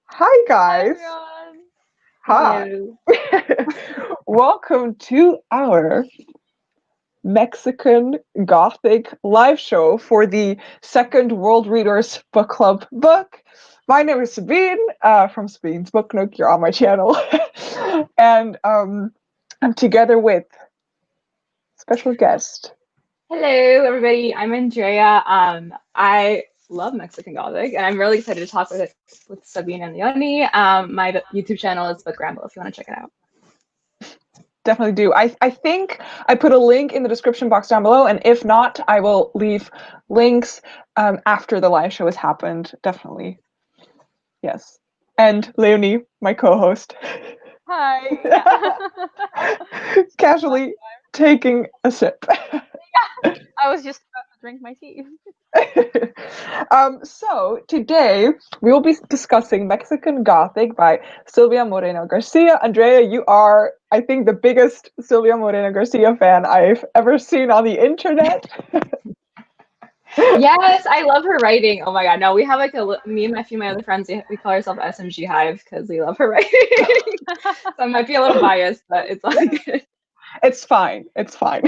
Hi Hi guys. everyone. Hi. Hello. Welcome to our Mexican Gothic live show for the second World Readers Bookclub book. My name is Sabine from Sabine's Book Nook. You're on my channel. and I'm together with special guest. Hello, everybody. I'm Andrea. I love Mexican Gothic, and I'm really excited to talk with Sabine and Leonie. My YouTube channel is Bookramble if you want to check it out. Definitely do. I think I put a link in the description box down below, and if not, I will leave links after the live show has happened. Definitely. Yes. And Leonie, my co-host, Hi. Yeah. casually taking a sip. I was just about to drink my tea. So today we will be discussing Mexican Gothic by Silvia Moreno-Garcia. Andrea, you are, I think, the biggest Silvia Moreno-Garcia fan I've ever seen on the internet. Yes, I love her writing. Oh my God, no, we have me and a few of my other friends. We call ourselves SMG Hive because we love her writing. So I might be a little biased, but it's all good. It's fine. It's fine.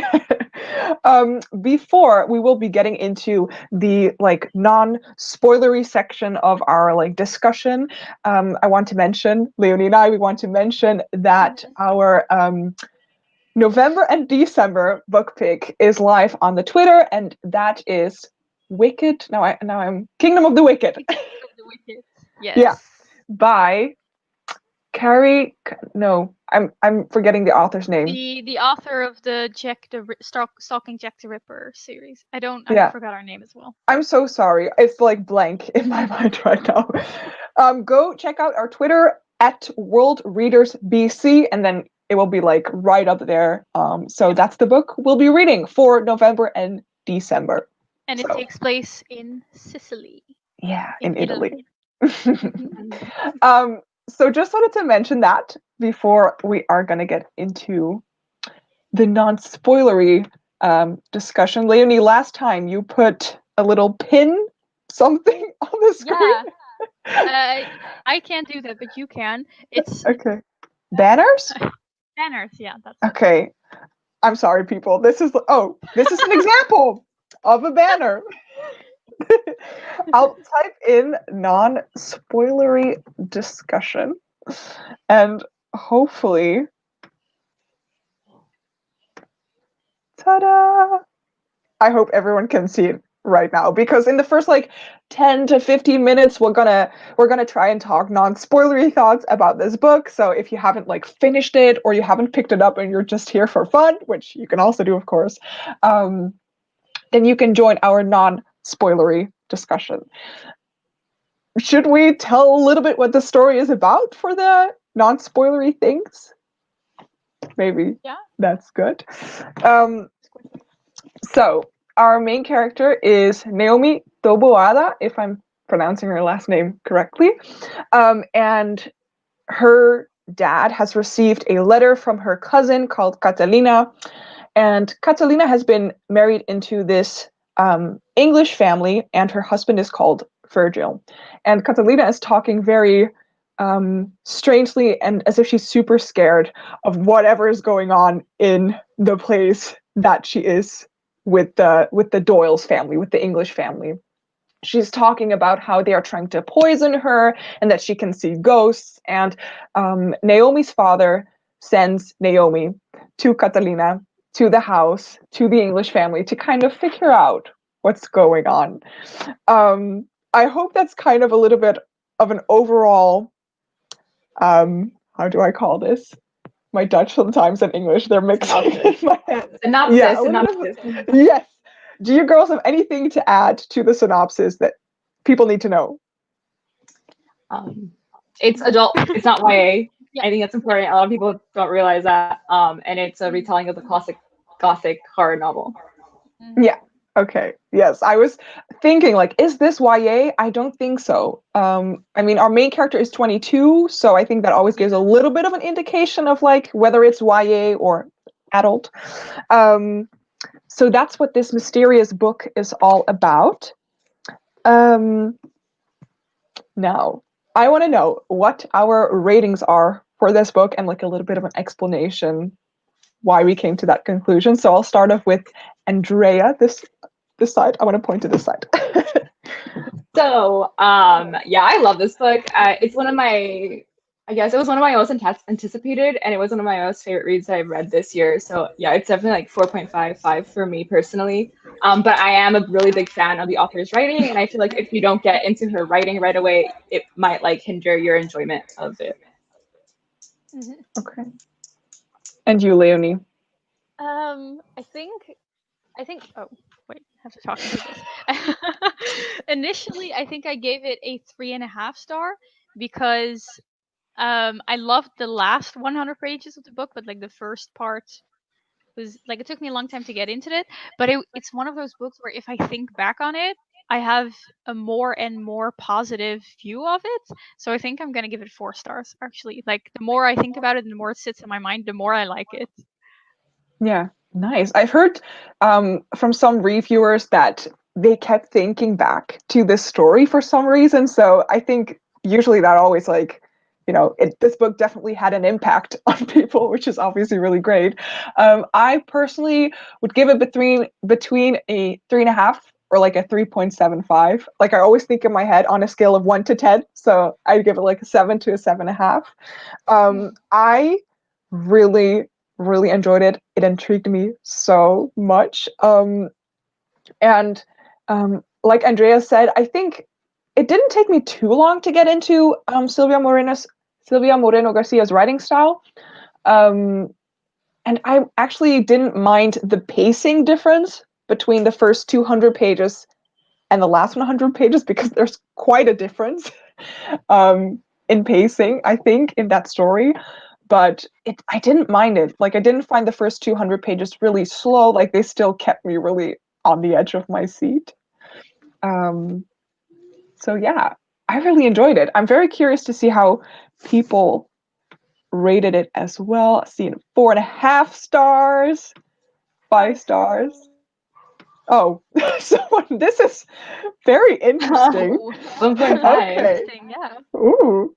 Before we will be getting into the non-spoilery section of our discussion, I want to mention Leonie and I. We want to mention that our November and December book pick is live on the Twitter, and that is Wicked. I'm Kingdom of the Wicked. The Wicked. Yeah, Yes. by Carrie. No, I'm forgetting the author's name. The author of the Stalking Jack the Ripper series. I Yeah. forgot her name as well. I'm so sorry. It's like blank in my mind right now. Go check out our Twitter at World Readers BC, and then it will be like right up there. So that's the book we'll be reading for November and December. And it takes place in Sicily. Yeah, in Italy. Mhm. So just wanted to mention that before we are going to get into the non-spoilery discussion. Leonie, last time you put a little pin something on the screen. Yeah. I can't do that, but you can. It's Okay. Banners? banners. Yeah, that's it. Okay. I'm sorry, people. This is an example of a banner. I'll type in non-spoilery discussion, and hopefully, ta-da! I hope everyone can see it right now, because in the first 10 to 15 minutes we're gonna try and talk non-spoilery thoughts about this book. So if you haven't finished it, or you haven't picked it up and you're just here for fun, which you can also do, of course, then you can join our non-spoilery discussion. Should we tell a little bit what the story is about for the non-spoilery things? Maybe. Yeah. That's good. So our main character is Naomi Toboada, if I'm pronouncing her last name correctly. And her dad has received a letter from her cousin called Catalina. And Catalina has been married into this English family, and her husband is called Virgil. And Catalina is talking very strangely and as if she's super scared of whatever is going on in the place that she is with the Doyle's family, with the English family. She's talking about how they are trying to poison her and that she can see ghosts. And Naomi's father sends Naomi to Catalina, to the house, to the English family to kind of figure out what's going on. I hope that's kind of a little bit of an overall, how do I call this? My Dutch sometimes and English, they're mixing in my head. Yeah, a little bit of, yes. Do you girls have anything to add to the synopsis that people need to know? It's adult. It's not YA. Yeah. I think that's important. A lot of people don't realize that. And it's a retelling of the classic Gothic horror novel. Yeah. Okay. Yes. I was thinking, is this YA? I don't think so. I mean, our main character is 22, so I think that always gives a little bit of an indication of whether it's YA or adult. So that's what this mysterious book is all about. Now, I want to know what our ratings are for this book and like a little bit of an explanation why we came to that conclusion. So I'll start off with Andrea, this side. I want to point to this side. So, yeah, I love this book. It's one of my, I guess it was one of my most anticipated, and it was one of my most favorite reads that I've read this year. So, yeah, it's definitely like 4.55 for me personally. But I am a really big fan of the author's writing, and I feel like if you don't get into her writing right away, it might like hinder your enjoyment of it. Okay. And you, Leonie? I think. Oh, wait, I have to talk into this. Initially, I think I gave it a 3.5 star because I loved the last 100 pages of the book, but like the first part was like it took me a long time to get into it. But it's one of those books where if I think back on it, I have a more and more positive view of it. So I think I'm gonna give it 4 stars. Actually, like the more I think about it, and the more it sits in my mind, the more I like it. Yeah, nice. I've heard from some reviewers that they kept thinking back to this story for some reason. So I think usually that always like, this book definitely had an impact on people, which is obviously really great. I personally would give it between a 3.5 or like a 3.75. Like I always think in my head on a scale of 1 to 10. So I give it like a 7 to a 7.5. I really enjoyed it. It intrigued me so much. And like Andrea said, I think it didn't take me too long to get into Silvia Moreno-Garcia's writing style. And I actually didn't mind the pacing difference between the first 200 pages and the last 100 pages because there's quite a difference in pacing, I think, in that story. But I didn't mind it. Like I didn't find the first 200 pages really slow. Like they still kept me really on the edge of my seat. So yeah, I really enjoyed it. I'm very curious to see how people rated it as well. See, 4.5 stars, 5 stars. Oh, so this is very interesting. 1.5. Okay. Interesting, yeah. Ooh.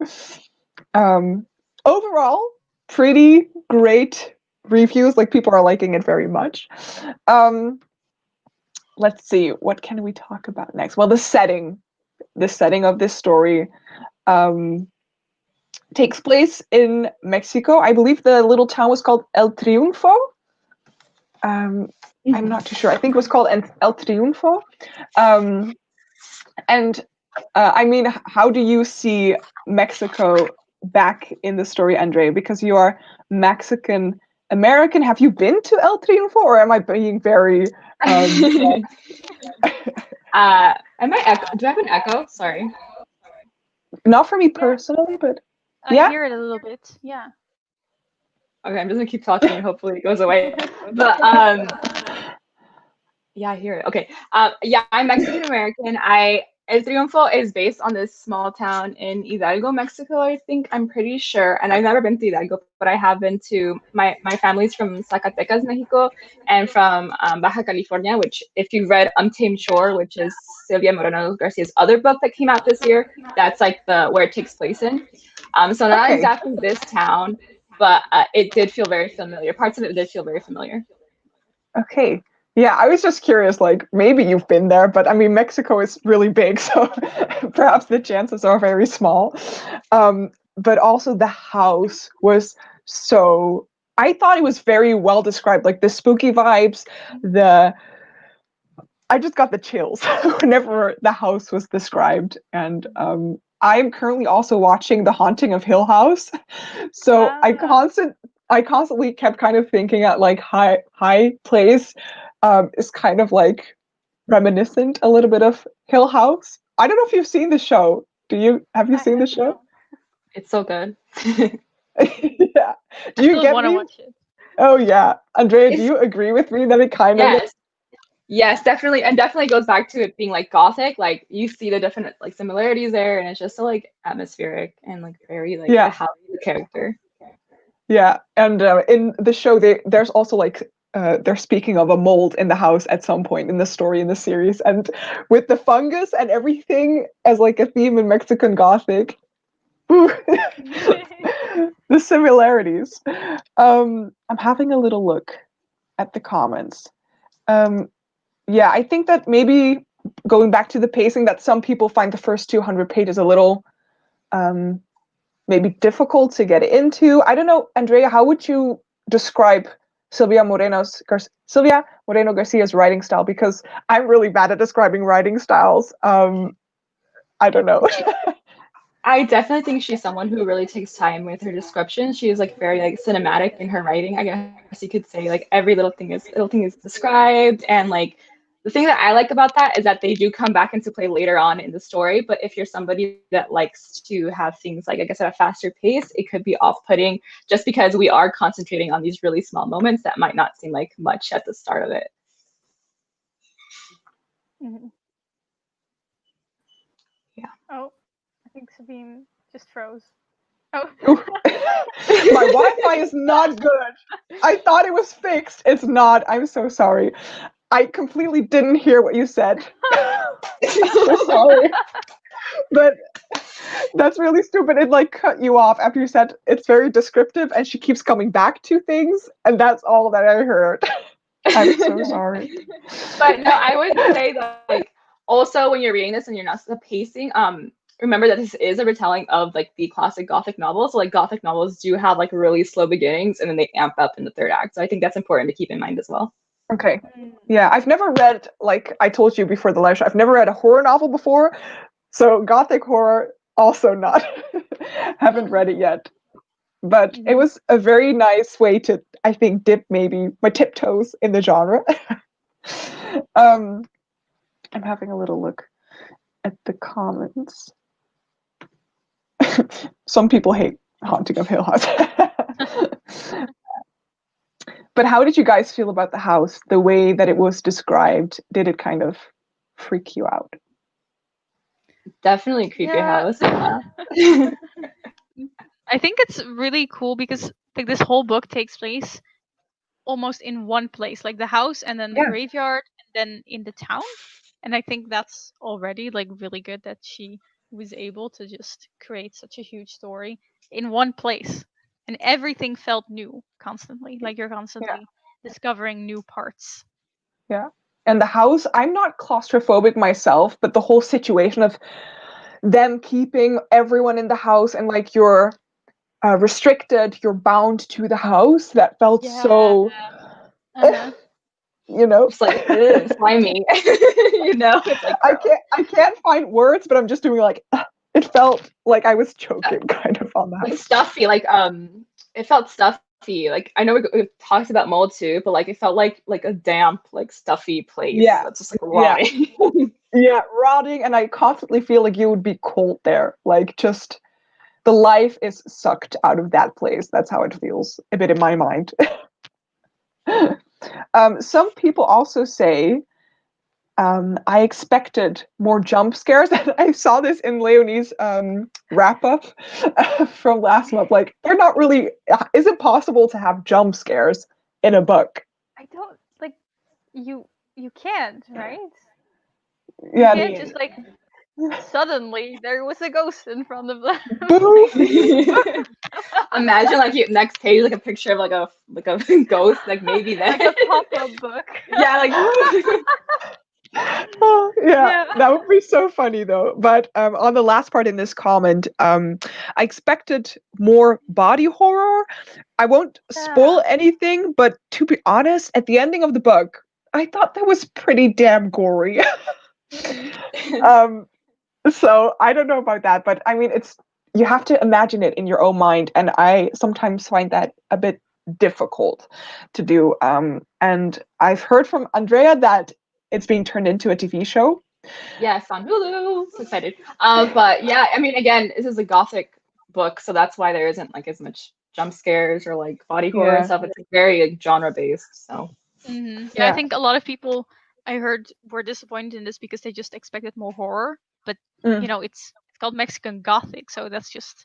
Overall, pretty great reviews. Like people are liking it very much. Let's see, what can we talk about next? Well, the setting of this story takes place in Mexico. I believe the little town was called El Triunfo. I'm not too sure. I think it was called El Triunfo. And I mean, how do you see Mexico back in the story, Andrea? Because you are Mexican American. Have you been to El Triunfo, or am I being very? Am I do I have an echo? Sorry. Not for me personally, but I yeah. hear it a little bit. Yeah. Okay, I'm just gonna keep talking and hopefully it goes away. But yeah, I hear it. Okay. Yeah, I'm Mexican American. El Triunfo is based on this small town in Hidalgo, Mexico, I think. I'm pretty sure. And I've never been to Hidalgo, but I have been to my family's from Zacatecas, Mexico, and from Baja California, which if you read Untamed Shore, which is Silvia Moreno-Garcia's other book that came out this year, that's like where it takes place in. So not Okay. exactly this town, but it did feel very familiar. Parts of it did feel very familiar. Okay. Yeah, I was just curious, like maybe you've been there, but I mean, Mexico is really big, so perhaps the chances are very small. But also the house was I thought it was very well described, like the spooky vibes, I just got the chills whenever the house was described. And I'm currently also watching The Haunting of Hill House. So I constantly kept kind of thinking at like high place is kind of like reminiscent a little bit of Hill House. I don't know if you've seen the show. Have you seen the show? It's so good. Yeah. Do you I get want to me? watch it. Oh yeah. Andrea, do you agree with me that it kind of Yes, definitely, and definitely goes back to it being like Gothic. Like you see the different like similarities there, and it's just so like atmospheric and like very like the house, the character. Yeah, and in the show, there's also like they're speaking of a mold in the house at some point in the story in the series, and with the fungus and everything as like a theme in Mexican Gothic, Ooh. The similarities. I'm having a little look at the comments. Yeah, I think that maybe going back to the pacing, that some people find the first 200 pages a little maybe difficult to get into. I don't know, Andrea, how would you describe Silvia Moreno-Garcia's writing style? Because I'm really bad at describing writing styles. I don't know. I definitely think she's someone who really takes time with her description. She is like very like cinematic in her writing. I guess you could say like every little thing is described, and like the thing that I like about that is that they do come back into play later on in the story. But if you're somebody that likes to have things like I guess at a faster pace, it could be off-putting just because we are concentrating on these really small moments that might not seem like much at the start of it. Mm-hmm. Yeah. Oh, I think Sabine just froze. Oh. My Wi-Fi is not good. I thought it was fixed. It's not. I'm so sorry. I completely didn't hear what you said. I'm so sorry. But that's really stupid. It like cut you off after you said it's very descriptive and she keeps coming back to things, and that's all that I heard. I'm so sorry. But no, I would say that like also when you're reading this and you're not the pacing, remember that this is a retelling of like the classic Gothic novels. So like Gothic novels do have like really slow beginnings and then they amp up in the third act. So I think that's important to keep in mind as well. Okay. Yeah, I've never read, like I told you before the live show, I've never read a horror novel before. So Gothic horror, also not. Haven't read it yet. But it was a very nice way to, I think, dip maybe my tiptoes in the genre. I'm having a little look at the comments. Some people hate Haunting of Hill House. But how did you guys feel about the house? The way that it was described, did it kind of freak you out? Definitely creepy house. Yeah. I think it's really cool because like this whole book takes place almost in one place, like the house and then the graveyard and then in the town. And I think that's already like really good that she was able to just create such a huge story in one place. And everything felt new constantly. Like you're constantly discovering new parts. Yeah. And the house, I'm not claustrophobic myself, but the whole situation of them keeping everyone in the house and like you're restricted, you're bound to the house, that felt so, you know. It's like slimy, you know. It's like I can't find words, but I'm just doing like it felt like I was choking kind of on that. Like stuffy, like it felt stuffy. Like I know we talked about mold too, but like it felt like a damp, like stuffy place. Yeah, that's just like rotting. Yeah, rotting, and I constantly feel like you would be cold there. Like just the life is sucked out of that place. That's how it feels a bit in my mind. Some people also say I expected more jump scares. I saw this in Leonie's wrap up from last month. Like, they're not really. Is it possible to have jump scares in a book? I don't like you can't, right? Yeah. You can't just like suddenly there was a ghost in front of them. Imagine like you next page like a picture of like a ghost, like maybe that like a pop-up book. Yeah, like yeah, that would be so funny though. But on the last part in this comment, I expected more body horror. I won't spoil anything, but to be honest, at the ending of the book, I thought that was pretty damn gory. So I don't know about that, but I mean, you have to imagine it in your own mind, and I sometimes find that a bit difficult to do. And I've heard from Andrea that it's being turned into a TV show. Yes, on Hulu. So excited. But yeah, I mean, again, this is a Gothic book, so that's why there isn't like as much jump scares or like body horror and stuff. It's like, very like, genre based. So yeah, I think a lot of people I heard were disappointed in this because they just expected more horror. But you know, it's called Mexican Gothic, so that's just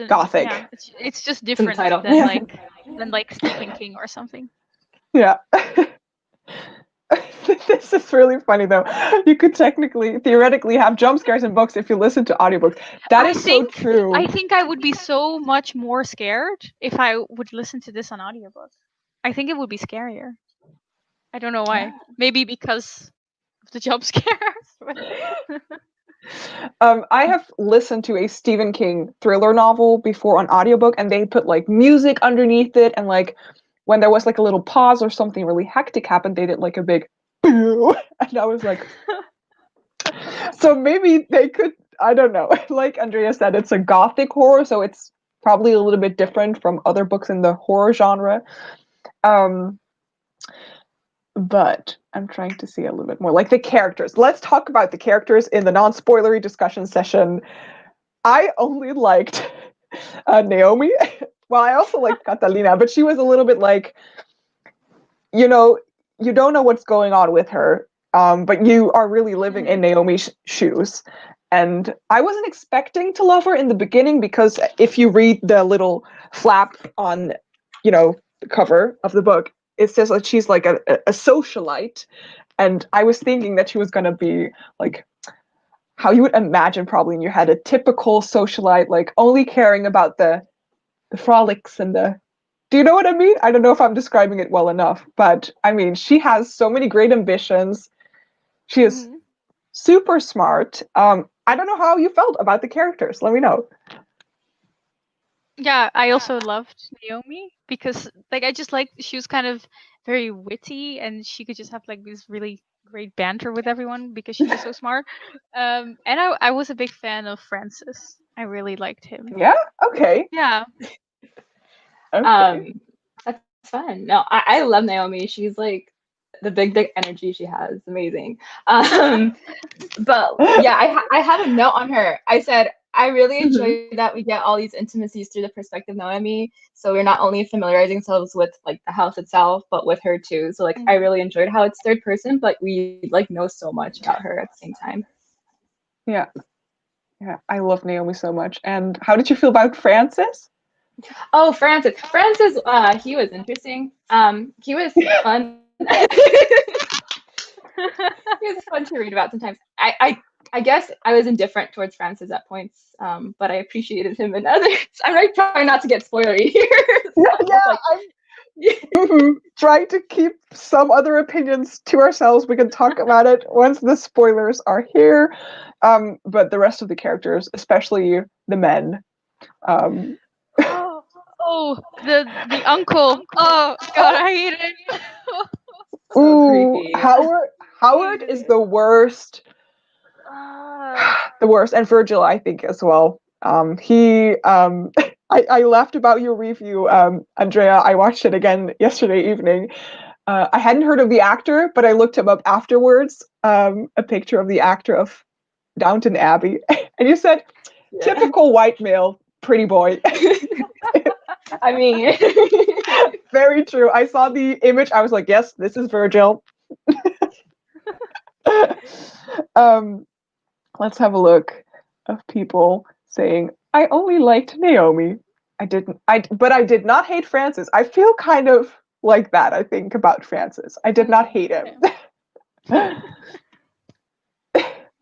a Gothic. Yeah, it's just different than like Stephen King or something. Yeah. This is really funny though. You could theoretically have jump scares in books if you listen to audiobooks. That is so true. I think I would be so much more scared if I would listen to this on audiobook. I think it would be scarier. I don't know why. Yeah. Maybe because of the jump scares. I have listened to a Stephen King thriller novel before on audiobook, and they put like music underneath it, and like when there was like a little pause or something really hectic happened, they did like a big boo, and I was like, so maybe they could, I don't know. Like Andrea said, it's a gothic horror, so it's probably a little bit different from other books in the horror genre. But I'm trying to see a little bit more like the characters. Let's talk about the characters in the non-spoilery discussion session. I only liked Naomi. Well, I also liked Catalina, but she was a little bit like, you don't know what's going on with her, but you are really living in Naomi's shoes. And I wasn't expecting to love her in the beginning, because if you read the little flap on, the cover of the book, it says that she's like a socialite. And I was thinking that she was going to be like how you would imagine probably in your head, a typical socialite, like only caring about the frolics and do you know what I mean? I don't know if I'm describing it well enough, but I mean, she has so many great ambitions. She is super smart. I don't know how you felt about the characters. Let me know. Yeah, I also loved Naomi because like I just like she was kind of very witty and she could just have like this really great banter with everyone because she was so smart. And I was a big fan of Francis. I really liked him. Yeah? Okay. Yeah. Okay. That's fun. No, I love Naomi. She's like the big dick energy she has, amazing. But yeah, I have a note on her. I said I really enjoy that we get all these intimacies through the perspective of Naomi. So we're not only familiarizing ourselves with like the house itself, but with her too. So like I really enjoyed how it's third person, but we like know so much about her at the same time. Yeah. Yeah, I love Naomi so much. And how did you feel about Francis? Oh, Francis, he was interesting. He was fun. He was fun to read about sometimes. I guess I was indifferent towards Francis at points, but I appreciated him in others. I'm like trying not to get spoilery here. I'm trying to keep some other opinions to ourselves. We can talk about it once the spoilers are here. But the rest of the characters, especially the men. The uncle. Oh God, I hate it. So creepy. Howard is the worst. The worst, and Virgil, I think, as well. I laughed about your review, Andrea. I watched it again yesterday evening. I hadn't heard of the actor, but I looked him up afterwards. A picture of the actor of Downton Abbey, and you said, typical white male, pretty boy. I mean, very true. I saw the image. I was like, yes, this is Virgil. Let's have a look of people saying, I only liked Naomi. But I did not hate Francis. I feel kind of like that, I think, about Francis. I did not hate him.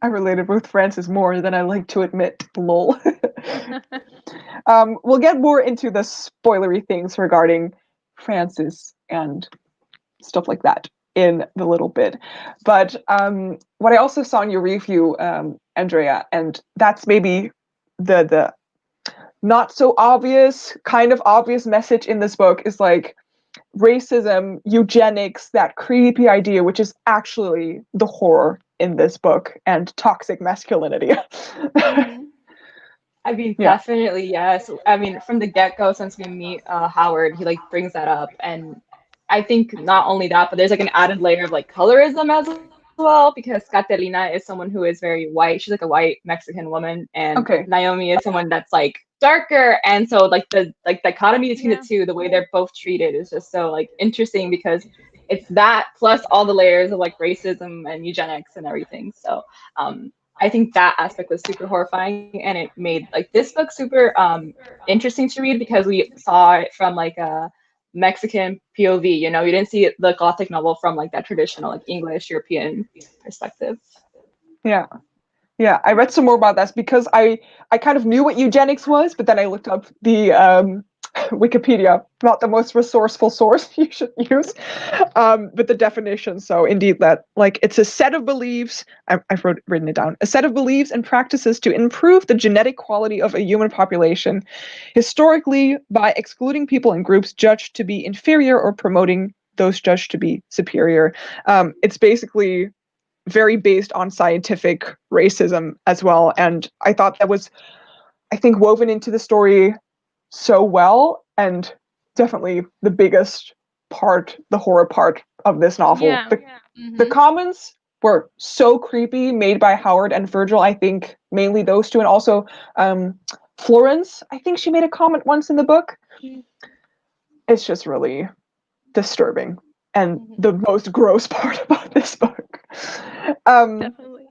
I related with Francis more than I like to admit. Lol. We'll get more into the spoilery things regarding Francis and stuff like that in the little bit. But what I also saw in your review, Andrea, and that's maybe the not so obvious, kind of obvious message in this book is like racism, eugenics, that creepy idea, which is actually the horror in this book, and toxic masculinity. I mean, definitely, yes. I mean, from the get-go, since we meet Howard, he like brings that up, and I think not only that, but there's like an added layer of like colorism as well, because Catalina is someone who is very white. She's like a white Mexican woman, and Naomi is someone that's like darker, and so like the dichotomy between the two, the way they're both treated is just so like interesting, because it's that plus all the layers of like racism and eugenics and everything. So I think that aspect was super horrifying, and it made like this book super interesting to read, because we saw it from like a Mexican POV. You know, you didn't see the Gothic novel from like that traditional like English European perspective. Yeah. Yeah, I read some more about that because I kind of knew what eugenics was, but then I looked up the Wikipedia, not the most resourceful source you should use, but the definition. So indeed, that like it's a set of beliefs. I've written it down. A set of beliefs and practices to improve the genetic quality of a human population, historically by excluding people in groups judged to be inferior or promoting those judged to be superior. It's basically very based on scientific racism as well. And I thought that was, I think, woven into the story so well, and definitely the biggest part, the horror part of this novel. Yeah. The comments were so creepy, made by Howard and Virgil, I think mainly those two, and also Florence, I think she made a comment once in the book. It's just really disturbing and the most gross part about this book. Definitely.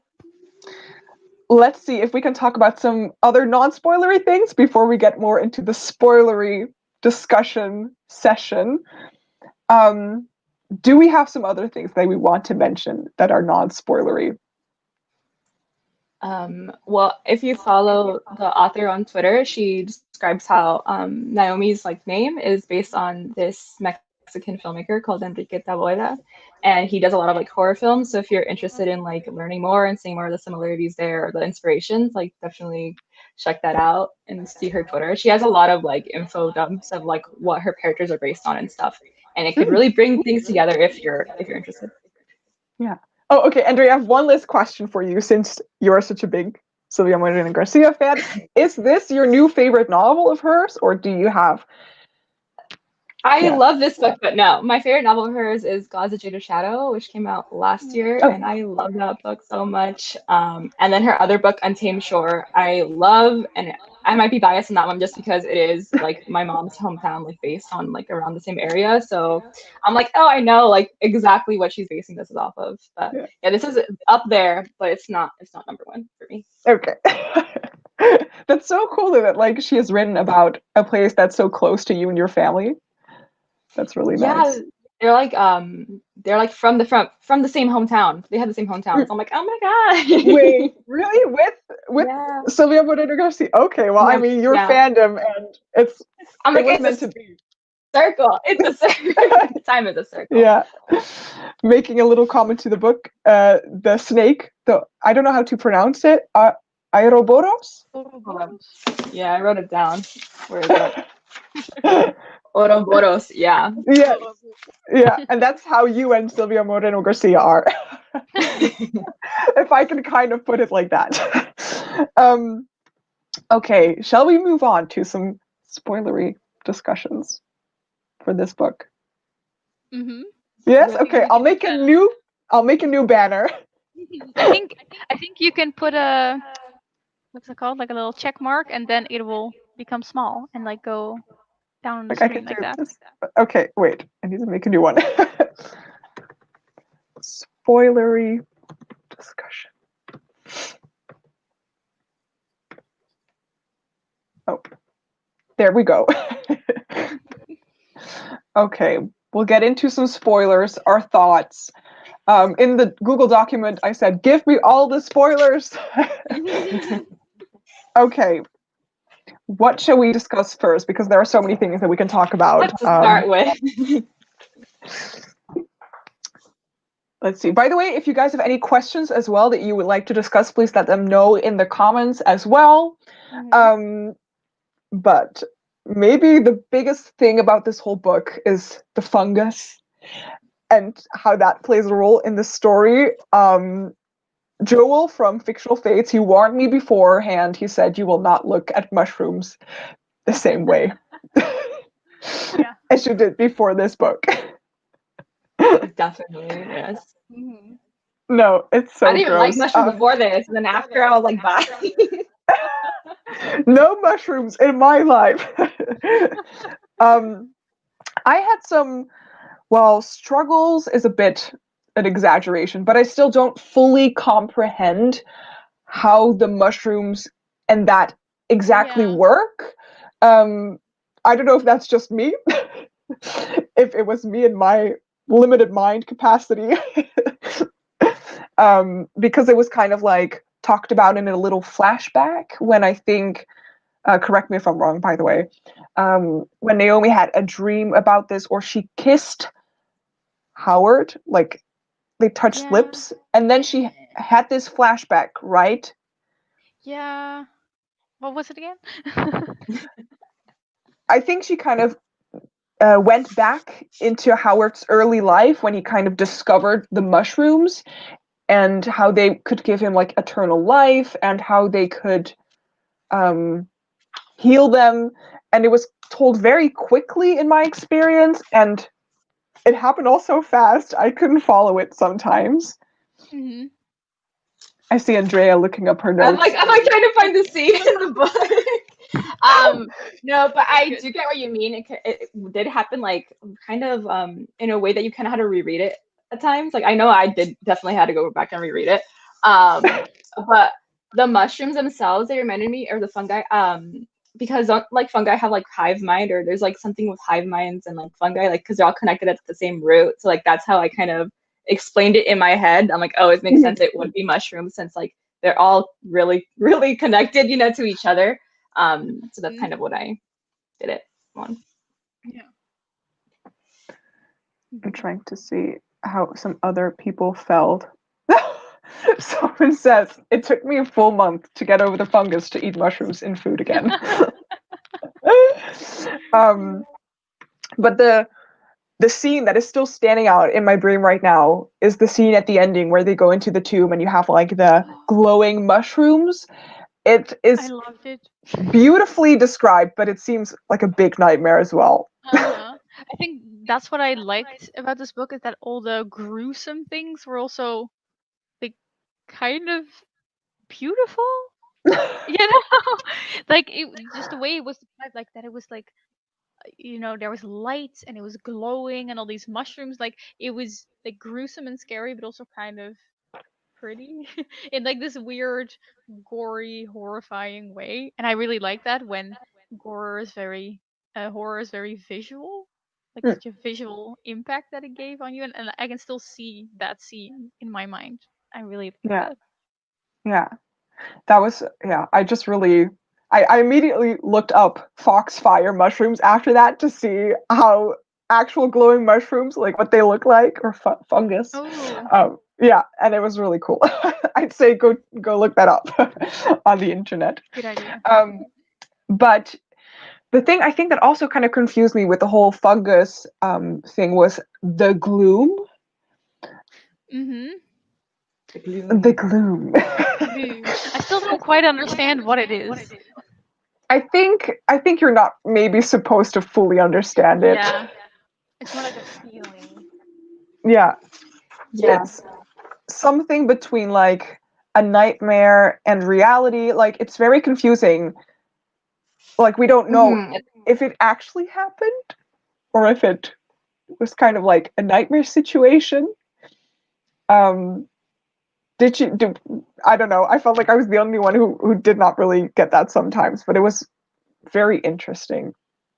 Let's see if we can talk about some other non-spoilery things before we get more into the spoilery discussion session. Do we have some other things that we want to mention that are non-spoilery? Well, if you follow the author on Twitter, she describes how Naomi's like name is based on this Mexican filmmaker called Enrique Taboada, and he does a lot of like horror films. So if you're interested in like learning more and seeing more of the similarities there, or the inspirations, like definitely check that out and see her Twitter. She has a lot of like info dumps of like what her characters are based on and stuff, and it could really bring things together if you're interested. Yeah. Oh, okay, Andrea, I have one last question for you since you're such a big Silvia Moreno-Garcia fan. Is this your new favorite novel of hers, or do you have... I love this book, but no, my favorite novel of hers is God's A Jade of Shadow, which came out last year, and I love that book so much. And then her other book, Untamed Shore, I love, and I might be biased in that one just because it is like my mom's hometown, like based on like around the same area. So I'm like, oh, I know like exactly what she's basing this off of. But yeah, this is up there, but it's not number one for me. Okay. That's so cool that like she has written about a place that's so close to you and your family. That's really nice. They're like from the same hometown. They have the same hometown. So I'm like, oh my god. Wait, really? With Silvia Moreno-Garcia? Okay, well, I mean, your fandom, and it's meant to be. Circle. It's a circle. Time is a circle. Yeah. Making a little comment to the book, the snake, I don't know how to pronounce it. Ouroboros? Yeah, I wrote it down. Where is it? Ouroboros, yeah. Yeah, and that's how you and Silvia Moreno-Garcia are. If I can kind of put it like that. Okay, shall we move on to some spoilery discussions for this book? Yes. Okay. I'll make a new banner. I think you can put a, what's it called, like a little check mark, and then it will become small and like go down on the screen like that. Okay, wait. I need to make a new one. Spoilery discussion. Oh, there we go. Okay, we'll get into some spoilers, our thoughts. In the Google document, I said, give me all the spoilers. Okay, what shall we discuss first? Because there are so many things that we can talk about. What to start with? Let's see. By the way, if you guys have any questions as well that you would like to discuss, please let them know in the comments as well. But maybe the biggest thing about this whole book is the fungus and how that plays a role in the story. Joel from Fictional Fates, he warned me beforehand. He said, you will not look at mushrooms the same way as you did before this book. Definitely, yes. No, it's so gross. I didn't even like mushrooms before this, and then after I was like, bye. No mushrooms in my life. I had some, struggles is a bit an exaggeration, but I still don't fully comprehend how the mushrooms and that exactly work. I don't know if that's just me. if it was me and my limited mind capacity. Because it was kind of like talked about in a little flashback when I think, correct me if I'm wrong, by the way, when Naomi had a dream about this, or she kissed Howard, like they touched lips, and then she had this flashback, right? Yeah. What was it again? I think she kind of went back into Howard's early life when he kind of discovered the mushrooms and how they could give him like eternal life and how they could heal them. And it was told very quickly in my experience, and it happened all so fast I couldn't follow it sometimes. Mm-hmm. I see Andrea looking up her notes. I'm like trying to find the scene in the book. No, but I do get what you mean. It did happen like kind of in a way that you kind of had to reread it at times. Like I know I did definitely had to go back and reread it. But the mushrooms themselves, they reminded me, or the fungi, because like fungi have like hive mind, or there's like something with hive minds and like fungi, like because they're all connected at the same root. So like that's how I kind of explained it in my head. I'm like, oh, it makes sense. It would be mushrooms since like they're all really, really connected, you know, to each other. So that's kind of what I did it on. Yeah. I'm trying to see how some other people felt. Someone says, it took me a full month to get over the fungus to eat mushrooms in food again. But the scene that is still standing out in my brain right now is the scene at the ending where they go into the tomb and you have like the glowing mushrooms. It is I loved it. beautifully described, but it seems like a big nightmare as well. I think that's what I liked about this book, is that all the gruesome things were also like kind of beautiful. You know, like just the way it was described, like that it was like, you know, there was lights and it was glowing and all these mushrooms, like it was like gruesome and scary, but also kind of pretty in like this weird, gory, horrifying way. And I really like that when horror is very visual, like such a visual impact that it gave on you, and I can still see that scene in my mind. I really like Yeah. that. Yeah. That was, yeah, I immediately looked up foxfire mushrooms after that to see how actual glowing mushrooms, like what they look like, or fungus. Oh, Yeah, and it was really cool. I'd say go look that up on the internet. good idea. But the thing I think that also kind of confused me with the whole fungus thing was the gloom. Mm-hmm. The gloom. I still don't quite understand what it is. I think you're not maybe supposed to fully understand it. Yeah, it's more like a feeling. Yeah, Yeah. it's something between like a nightmare and reality. Like it's very confusing. Like we don't know if it actually happened or if it was kind of like a nightmare situation. Did you do? I don't know. I felt like I was the only one who did not really get that sometimes, but it was very interesting,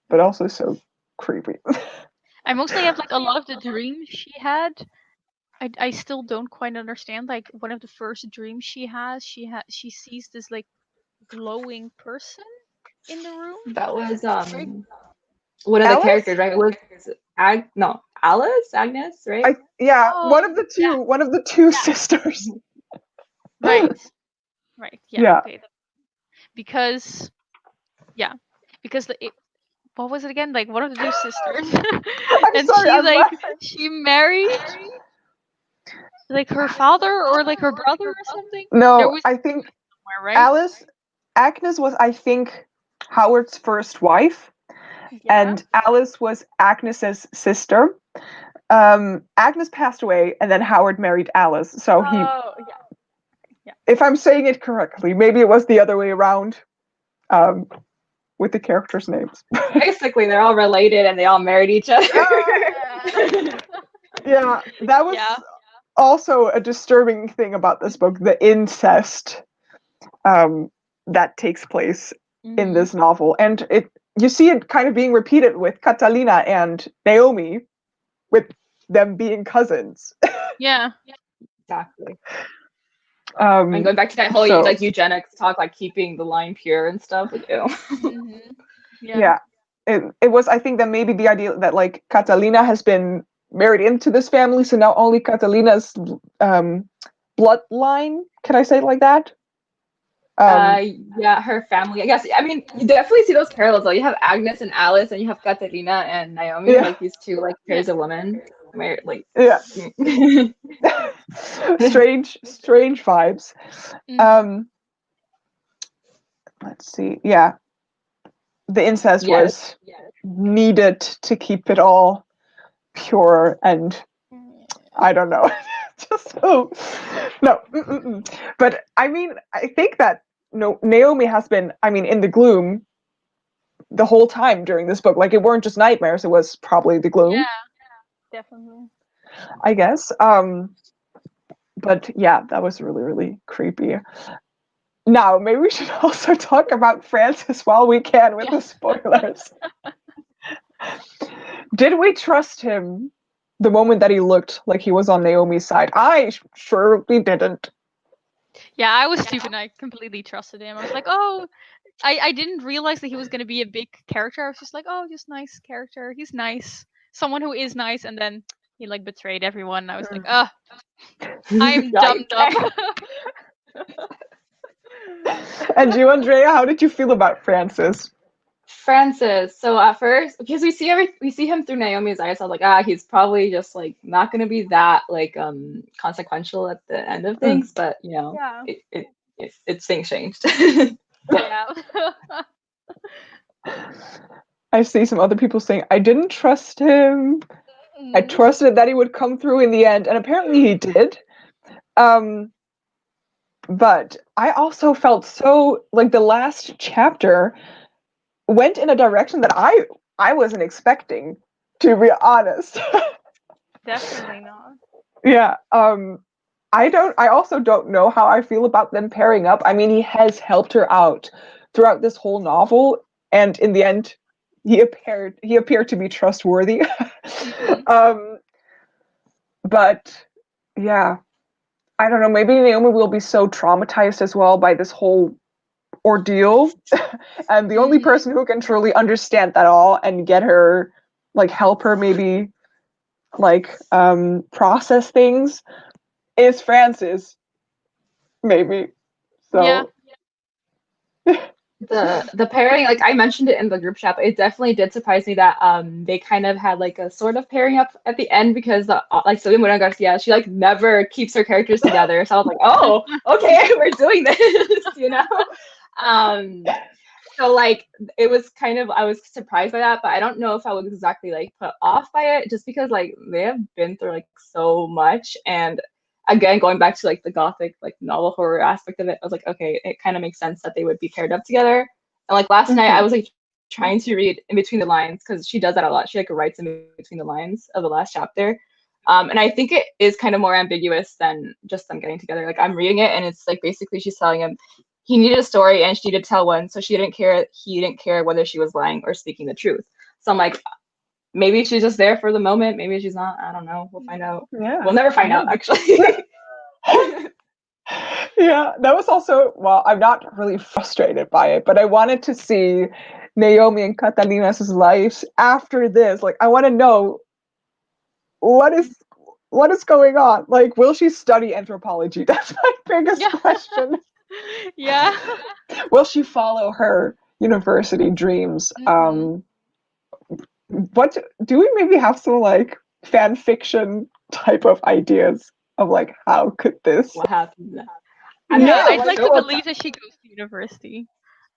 but also so creepy. I mostly have like a lot of the dreams she had. I still don't quite understand. Like one of the first dreams she sees this like glowing person in the room. That was Right? one of the Alice? characters, right? It was Agnes, right? Oh, One of the two sisters. right, right. Yeah. Yeah. Okay. Because yeah, because what was it again? Like one of the two sisters, I'm and sorry, I'm laughing. she married like her father or like her brother or something. There No, was I think somewhere, right? Agnes was, I think, Howard's first wife, Yeah. and Alice was Agnes's sister. Agnes passed away, and then Howard married Alice. So Oh, yeah. if I'm saying it correctly, maybe it was the other way around, with the characters' names. Basically, they're all related and they all married each other. Yeah, that was also a disturbing thing about this book, the incest that takes place in this novel. And you see it kind of being repeated with Catalina and Naomi, with them being cousins. Yeah. Exactly. And going back to that whole so- like eugenics talk, like keeping the line pure and stuff. Like, ew. Mhm. Yeah. It was, I think, that maybe the idea that like Catalina has been married into this family, so now only Catalina's bloodline, can I say it like that? Yeah, her family. I guess. I mean, you definitely see those parallels though. You have Agnes and Alice, and you have Catalina and Naomi, Yeah. like these two like pairs of women. Married, like. Yeah. Mm. strange vibes. Let's see. Yeah. The incest was needed to keep it all pure, and I don't know. Just no. But I mean, I think that Naomi has been, I mean, in the gloom the whole time during this book. Like, it weren't just nightmares, it was probably the gloom. Yeah, definitely. I guess. But yeah, that was really, really creepy. Now, maybe we should also talk about Francis while we can with the spoilers. Did we trust him the moment that he looked like he was on Naomi's side? I surely didn't. Yeah, I was stupid. I completely trusted him. I was like, oh, I didn't realize that he was going to be a big character. I was just like, oh, just nice character. He's nice. Someone who is nice. And then he like betrayed everyone. I was like, oh, I'm dumb. And you, Andrea, how did you feel about Francis? Francis. So at first, because we see him through Naomi's eyes, I was like, he's probably just like not gonna be that like consequential at the end of things, but you know, it's things changed. Yeah. I see some other people saying, I didn't trust him. I trusted that he would come through in the end, and apparently he did. But I also felt so like the last chapter went in a direction that I wasn't expecting, to be honest. Definitely not. Yeah. I also don't know how I feel about them pairing up. I mean, he has helped her out throughout this whole novel, and in the end he appeared to be trustworthy. But yeah, I don't know, maybe Naomi will be so traumatized as well by this whole ordeal. And the only person who can truly understand that all and get her, like, help her maybe like process things is Francis, maybe. So yeah. The pairing, like I mentioned it in the group chat, but it definitely did surprise me that they kind of had like a sort of pairing up at the end, because like Silvia Moreno-Garcia, she like never keeps her characters together. So I was like, oh, okay, we're doing this, you know. So like it was kind of, I was surprised by that, but I don't know if I was exactly like put off by it, just because like they have been through like so much. And again, going back to like the Gothic like novel horror aspect of it, I was like, okay, it kind of makes sense that they would be paired up together. And like last night, I was like trying to read in between the lines, because she does that a lot. She like writes in between the lines of the last chapter. And I think it is kind of more ambiguous than just them getting together. Like I'm reading it, and it's like basically she's telling him he needed a story and she needed to tell one, so he didn't care whether she was lying or speaking the truth. So I'm like, maybe she's just there for the moment, maybe she's not. I don't know. We'll find out. yeah, we'll never find out, actually. Yeah, that was also, well, I'm not really frustrated by it, but I wanted to see Naomi and Catalina's lives after this. Like, I want to know what is going on. Like, will she study anthropology? That's my biggest question. Yeah. Will she follow her university dreams? What do we maybe have some like fan fiction type of ideas of like how could this? What happened? Yeah, I'd like to believe that she goes to university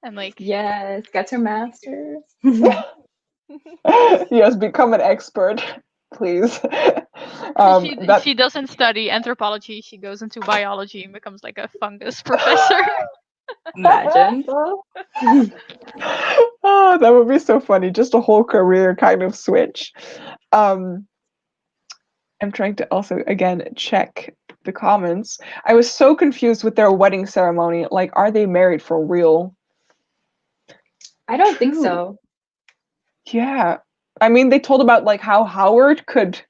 and like yes, gets her master's. Yes, become an expert, please. She doesn't study anthropology. She goes into biology and becomes like a fungus professor. Imagine. Oh, that would be so funny. Just a whole career kind of switch. I'm trying to also again check the comments. I was so confused with their wedding ceremony. Like, are they married for real? I don't think so. Yeah. I mean, they told about like how Howard could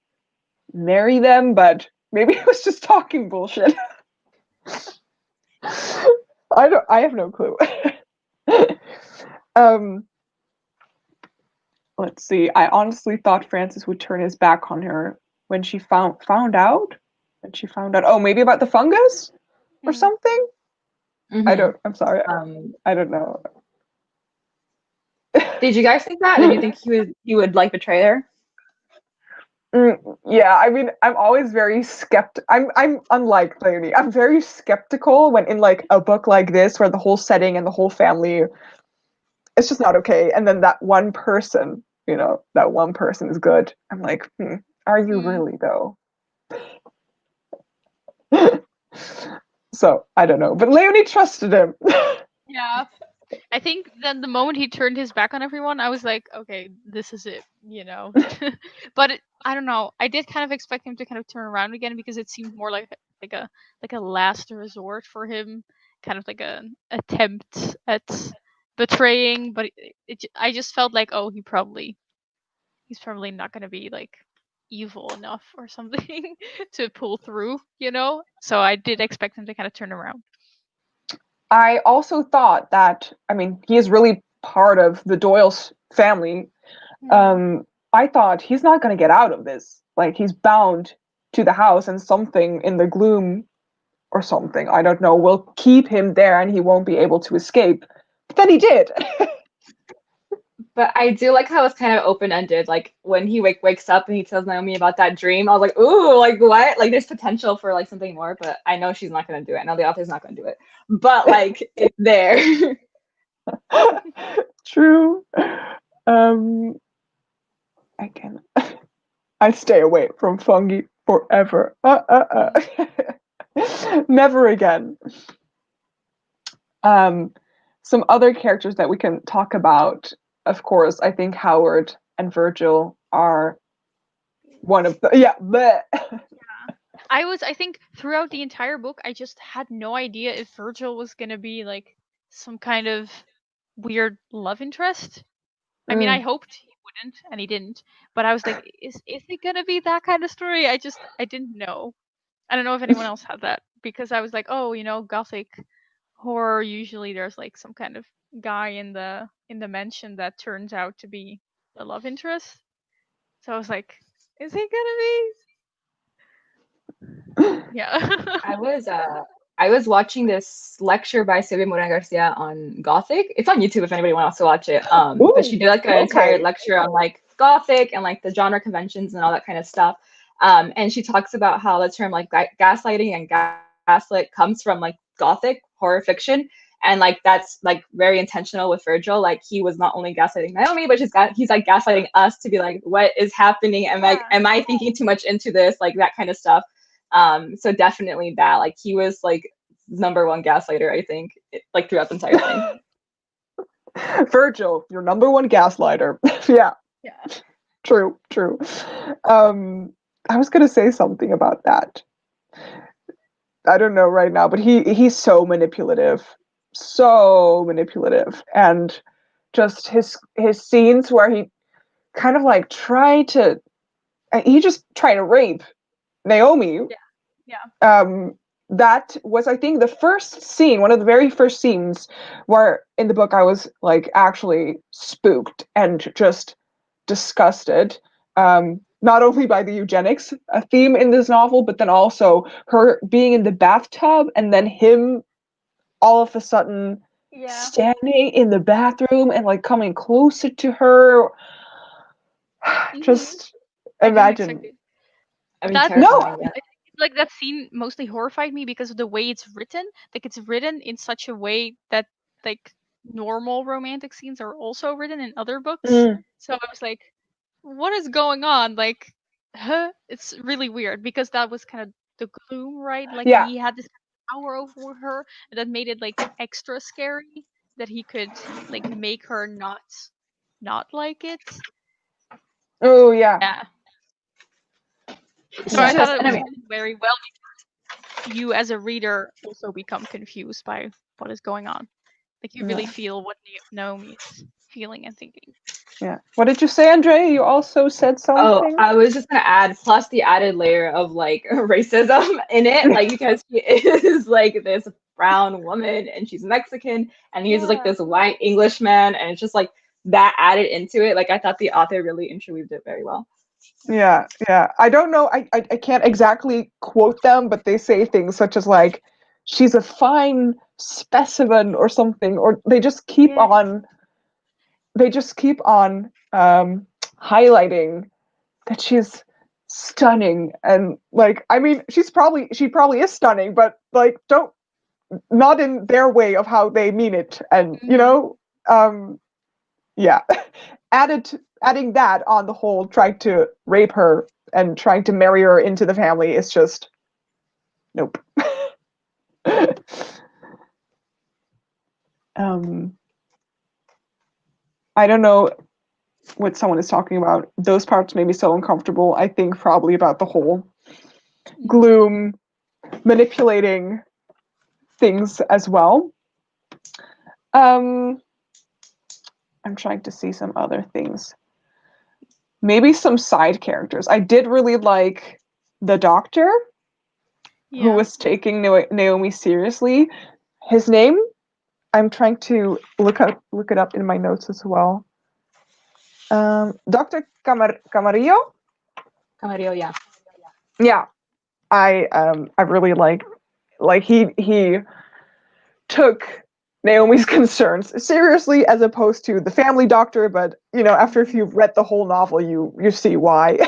marry them, but maybe it was just talking bullshit. I have no clue. um let's see. I honestly thought Francis would turn his back on her when she found out. When she found out, oh, maybe about the fungus or something. Mhm. I'm sorry. Um, I don't know. did you guys think that? Did you think he would like betray her? Yeah, I mean, I'm always very I'm unlike Leonie. I'm very skeptical when in like a book like this where the whole setting and the whole family, it's just not okay. And then that one person, that one person is good. I'm like, are you really though? So I don't know, but Leonie trusted him. Yeah. I think then the moment he turned his back on everyone, I was like, okay, this is it, But I don't know. I did kind of expect him to kind of turn around again because it seemed more like a last resort for him, kind of like an attempt at betraying. But I just felt like, oh, he's probably not going to be like evil enough or something to pull through, So I did expect him to kind of turn around. I also thought that, I mean, he is really part of the Doyle's family. I thought he's not going to get out of this. Like, he's bound to the house, and something in the gloom or something, I don't know, will keep him there and he won't be able to escape. But then he did. But I do like how it's kind of open-ended. Like when he wakes up and he tells Naomi about that dream, I was like, ooh, like what? Like there's potential for like something more, but I know she's not gonna do it. I know the author's not gonna do it. But like it's there. True. I stay away from fungi forever. Never again. Some other characters that we can talk about, of course, I think Howard and Virgil are one of the bleh. I think throughout the entire book, I just had no idea if Virgil was gonna be like some kind of weird love interest. I mean, I hoped he wouldn't, and he didn't. But I was like, is it gonna be that kind of story? I didn't know. I don't know if anyone else had that because I was like, oh, Gothic horror. Usually, there's like some kind of guy in the mansion that turns out to be the love interest. So I was like, is he gonna be? Yeah. I was watching this lecture by Silvia Moreno-Garcia on Gothic. It's on YouTube if anybody wants to watch it. But she did like an entire lecture on like Gothic and like the genre conventions and all that kind of stuff. And she talks about how the term like gaslighting and gaslit comes from like Gothic horror fiction. And like that's like very intentional with Virgil. Like he was not only gaslighting Naomi, but he's like gaslighting us to be like, what is happening? And like, am I thinking too much into this? Like that kind of stuff. So definitely that, like he was like number one gaslighter, I think, like throughout the entire thing. Virgil, your number one gaslighter. Yeah. True. I was gonna say something about that. I don't know right now, but he's so manipulative, and just his scenes where he kind of like he just tried to rape Naomi. Yeah. That was, I think, the first scene, one of the very first scenes where in the book I was like actually spooked and just disgusted. Not only by the eugenics theme in this novel, but then also her being in the bathtub and then him all of a sudden standing in the bathroom and like coming closer to her. Just imagine. I mean, terrifying. No, like that scene mostly horrified me because of the way it's written. Like it's written in such a way that like normal romantic scenes are also written in other books. So I was like, what is going on? Like, it's really weird because that was kind of the gloom, right? Like he had this power over her that made it like extra scary that he could like make her not like it. Oh yeah. So I thought it was very well. You as a reader also become confused by what is going on. Like you really feel what Naomi is feeling and thinking. Yeah. What did you say, Andrea? You also said Oh, something? I was just gonna add, plus the added layer of like racism in it, like because she is like this brown woman and she's Mexican, and he's like Yeah. this white Englishman, and it's just like that added into it. Like I thought the author really interweaved it very well. Yeah, yeah. I don't know. I can't exactly quote them, but they say things such as like, "She's a fine specimen" or something, or they just keep Yeah. on. They just keep on highlighting that she's stunning, and like, I mean, she probably is stunning, but like, don't not in their way of how they mean it, and Mhm. yeah, adding that on the whole, trying to rape her and trying to marry her into the family is just nope. um, I don't know what someone is talking about. Those parts made me so uncomfortable. I think probably about the whole Mhm. gloom manipulating things as well. Um, I'm trying to see some other things. Maybe some side characters. I did really like the doctor who Yeah. was taking Naomi seriously. His name, I'm trying to look it up in my notes as well. Dr. Camarillo? Camarillo, yeah. Yeah, I really like he took Naomi's concerns seriously as opposed to the family doctor, but you know, after if you've read the whole novel, you see why.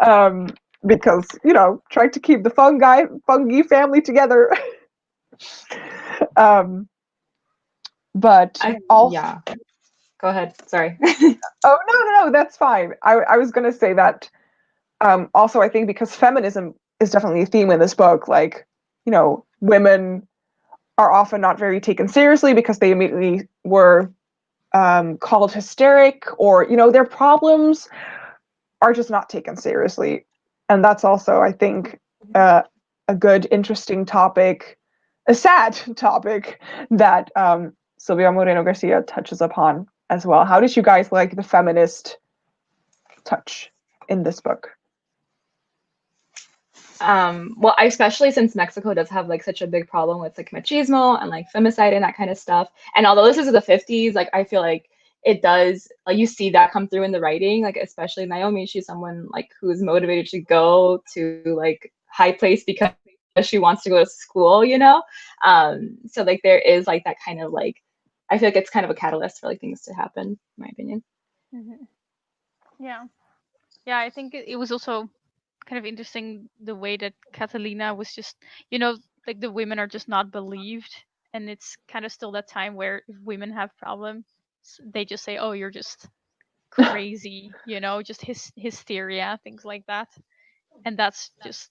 um, because you know, trying to keep the fungi family together. um, but also, Yeah. Go ahead. Sorry. oh no, that's fine. I was gonna say that also I think because feminism is definitely a theme in this book, like you know, women are often not very taken seriously because they immediately were called hysteric, or you know, their problems are just not taken seriously, and that's also I think a good, interesting topic, a sad topic that Silvia Moreno-Garcia touches upon as well. How did you guys like the feminist touch in this book? Well, especially since Mexico does have like such a big problem with like machismo and like femicide and that kind of stuff. And although this is the 50s, like I feel like it does, like you see that come through in the writing, like especially Naomi, she's someone like who's motivated to go to like high place because she wants to go to school, you know? So like there is like that kind of like, I feel like it's kind of a catalyst for like things to happen, in my opinion. Mhm. Yeah. Yeah, I think it was also kind of interesting the way that Catalina was just, you know, like the women are just not believed, and it's kind of still that time where if women have problems, they just say, "Oh, you're just crazy," you know, just hysteria, things like that, and that's just,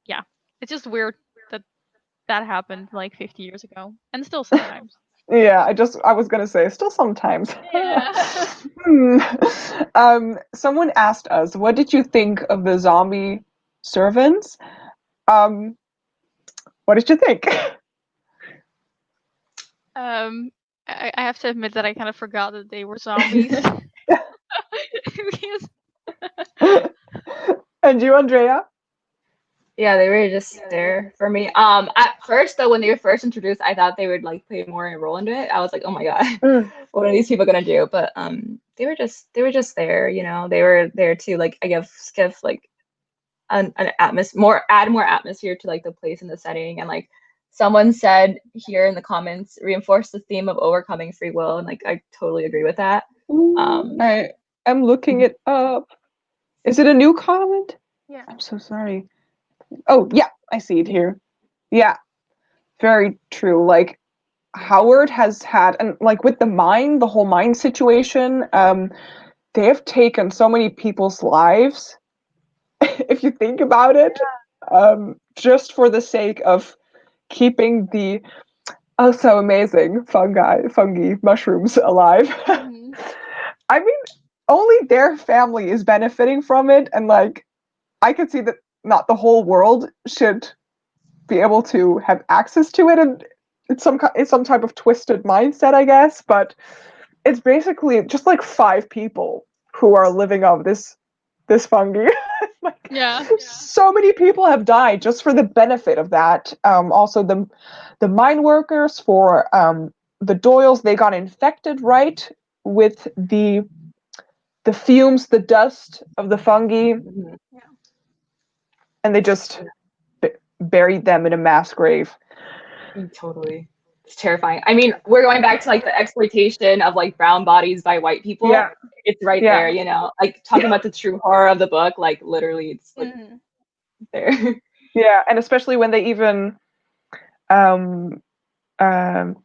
yeah, it's just weird that that happened like 50 years ago, and still sometimes. Yeah, I was gonna say still sometimes. Yeah. Hmm. Someone asked us, what did you think of the zombie servants? Um, what did you think? um, I have to admit that I kind of forgot that they were zombies. Because And you, Andrea? Yeah, they were just there for me. At first though, when they were first introduced, I thought they would like play more a role into it. I was like, oh my God, Mm. what are these people gonna do? But they were just there, you know. They were there to like I guess give like an atmosphere more add more atmosphere to like the place and the setting. And like someone said here in the comments, reinforce the theme of overcoming free will, and like I totally agree with that. Um, I am looking it up. Is it a new comment? yeah. I'm so sorry. Oh, yeah, I see it here. Yeah, very true. Like Howard has had, and like with the whole mine situation, they have taken so many people's lives, if you think about it, just for the sake of keeping the also amazing fungi, mushrooms alive. Hmm. I mean, only their family is benefiting from it, and like, I could see that not the whole world should be able to have access to it, and it's some type of twisted mindset, I guess. But it's basically just like 5 people who are living off this fungi. Like, Yeah. so many people have died just for the benefit of that. Also, the mine workers for the Doyles, they got infected right with the fumes, the dust of the fungi, Mhm. and they just buried them in a mass grave. Totally. It's terrifying. I mean, we're going back to like the exploitation of like brown bodies by white people. Yeah, It's right yeah. there, you know, like talking about the true horror of the book, like literally it's like Mhm. there. Yeah, and especially when they even um, um,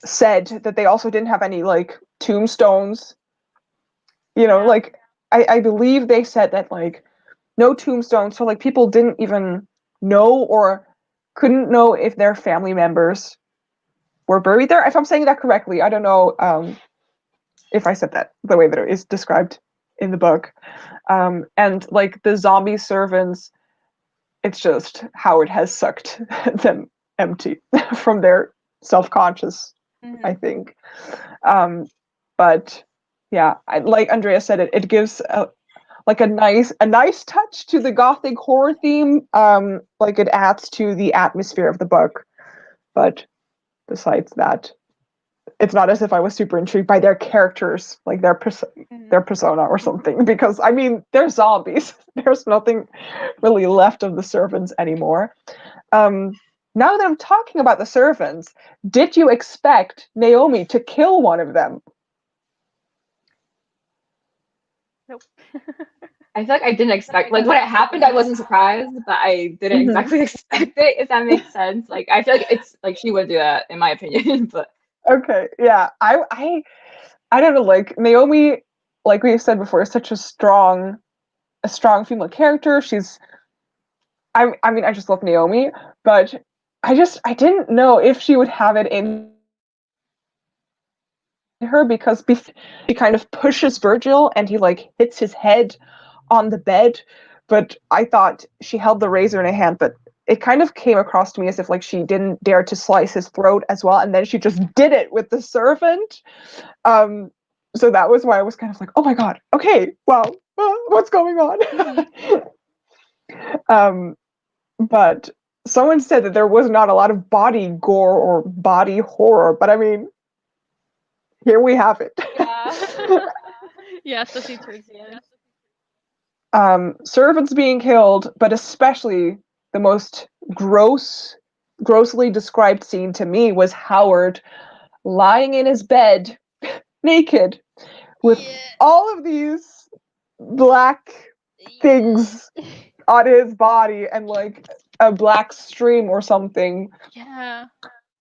said that they also didn't have any like tombstones. You know, Yeah. like I believe they said that like no tombstones, so like people didn't even know or couldn't know if their family members were buried there. If I'm saying that correctly, I don't know if I said that the way that it is described in the book. And like the zombie servants, it's just Howard has sucked them empty from their self-conscious, I Mhm. think. But yeah, like Andrea said, it gives like a nice touch to the gothic horror theme. Like it adds to the atmosphere of the book. But besides that, it's not as if I was super intrigued by their characters, like their Mhm. persona or something. Because I mean, they're zombies. There's nothing really left of the servants anymore. Now that I'm talking about the servants, did you expect Naomi to kill one of them? Nope. I feel like I didn't expect like when it happened I wasn't surprised, but I didn't Mm-hmm. exactly expect it, if that makes sense. Like I feel like it's like she would do that in my opinion, but Okay, yeah, I don't know, like Naomi, like we said before, is such a strong female character. I mean, I just love Naomi, but I didn't know if she would have it in her because she kind of pushes Virgil and he like hits his head on the bed. But I thought she held the razor in her hand, but it kind of came across to me as if like she didn't dare to slice his throat as well, and then she just did it with the servant. Um, so that was why I was kind of like, oh my god, okay, well, what's going on? Mhm. um, but someone said that there was not a lot of body gore or body horror, but I mean, here we have it. Yeah. Yeah, especially towards the end. Servants being killed, but especially the most grossly described scene to me was Howard lying in his bed, naked, with Yeah. all of these black things on his body and like a black stream or something Yeah.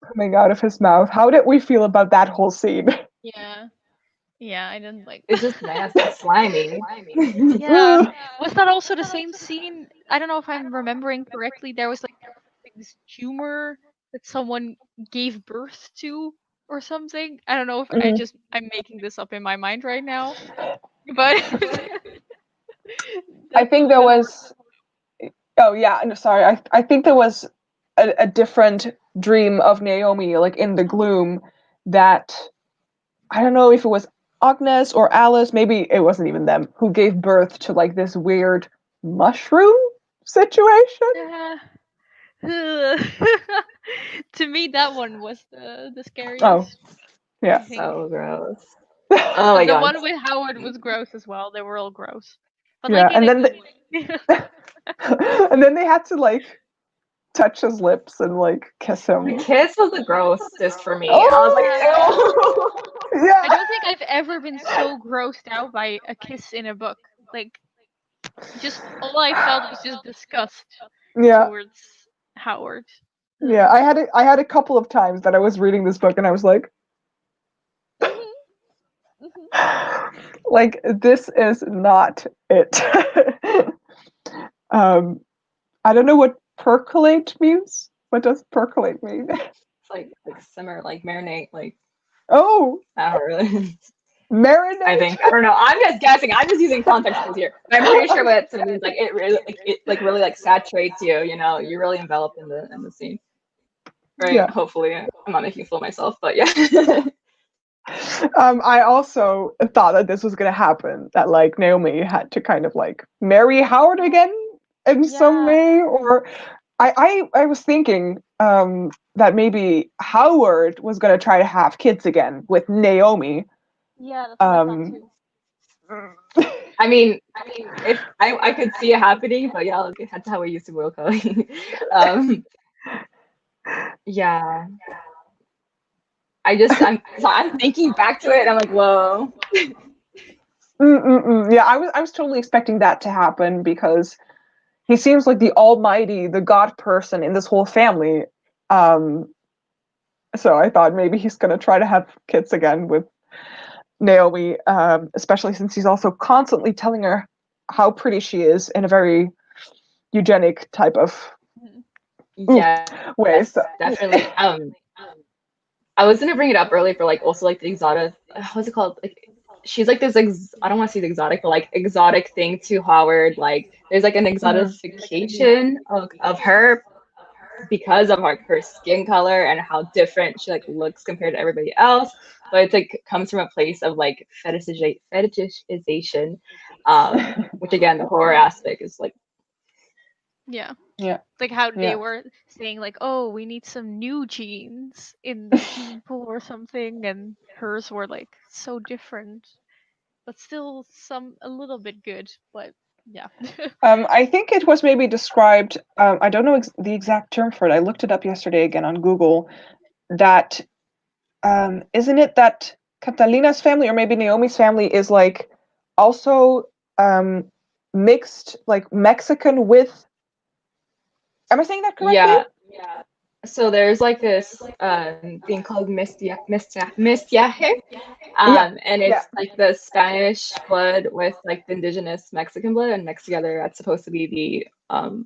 coming out of his mouth. How did we feel about that whole scene? Yeah. Yeah, I didn't like it's just nasty, slimy. Yeah. Was that also the same scene? I don't know if I'm remembering correctly. There was like this tumor that someone gave birth to or something. I don't know if Mhm. I'm making this up in my mind right now. But I that's think there was. Oh yeah, no, sorry. I think there was a different dream of Naomi, like in the gloom, that I don't know if it was Agnes or Alice, maybe it wasn't even them, who gave birth to like this weird mushroom situation. yeah. To me that one was the Oh, scariest, I yeah. think. So gross. Oh But my the god. one with Howard was gross as well. They were all gross. But Yeah, like in and a then good way. and then they had to like touch his lips and like kiss The him. kiss was the grossest for me. I was like, Oh, Yeah. ew. yeah, I don't think I've ever been so grossed out by a kiss in a book. Like, just all I felt was just disgust yeah, towards Howard. yeah. I had a couple of times that I was reading this book and I was like, Mhm, mhm. like this is not it. um, I don't know what percolate means. What does percolate mean? It's like simmer, like marinate, like Oh, I don't really. I marinate. think I don't know. I'm just guessing. I'm just using context clues here, but I'm pretty sure what it means. Like it like really like saturates you. You know, you're really enveloped in the scene, right? Yeah. Hopefully, I'm not making a fool of myself, but yeah. I also thought that this was going to happen, that like Naomi had to kind of like marry Howard again in some way, or I was thinking that maybe Howard was going to try to have kids again with Naomi. Yeah, that's what I thought too. I mean, if I could see it happening, but yeah, look, that's how we used to boil coloring. Yeah. I'm thinking back to it and I'm like, whoa. Yeah, I was totally expecting that to happen because he seems like the almighty, the god person in this whole family. So I thought maybe he's going to try to have kids again with Naomi, especially since he's also constantly telling her how pretty she is in a very eugenic type of Yeah, way. So. definitely. I was gonna bring it up earlier for like also like the exotic. What's it called? Like, she's like this. I don't want to say exotic, but like exotic thing to Howard. Like, there's like an exotification of her because of like her skin color and how different she like looks compared to everybody else. But it's like comes from a place of like fetishization, which again the horror aspect is like. Yeah. Yeah. Like how they were saying like, oh, we need some new genes in the gene pool or something, and hers were like so different, but still a little bit good, but yeah. I think it was maybe described, I don't know the exact term for it. I looked it up yesterday again on Google, that isn't it that Catalina's family or maybe Naomi's family is like also mixed like Mexican with, am I saying that correctly? Yeah. So there's like this thing called mestiaje, and it's like the Spanish blood with like the indigenous Mexican blood and mixed together. That's supposed to be the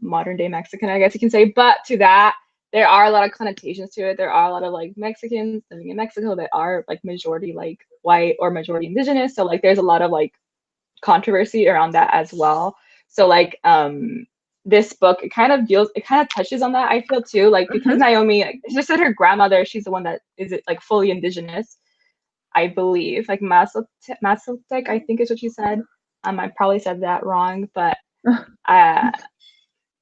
modern day Mexican, I guess you can say. But to that, there are a lot of connotations to it. There are a lot of like Mexicans living in Mexico that are like majority like white or majority indigenous. So like there's a lot of like controversy around that as well. So like this book, it kind of touches on that, I feel too, like because Naomi, like, she just said her grandmother, she's the one that is like fully indigenous, I believe, like Mazatec, I think is what she said. I probably said that wrong, but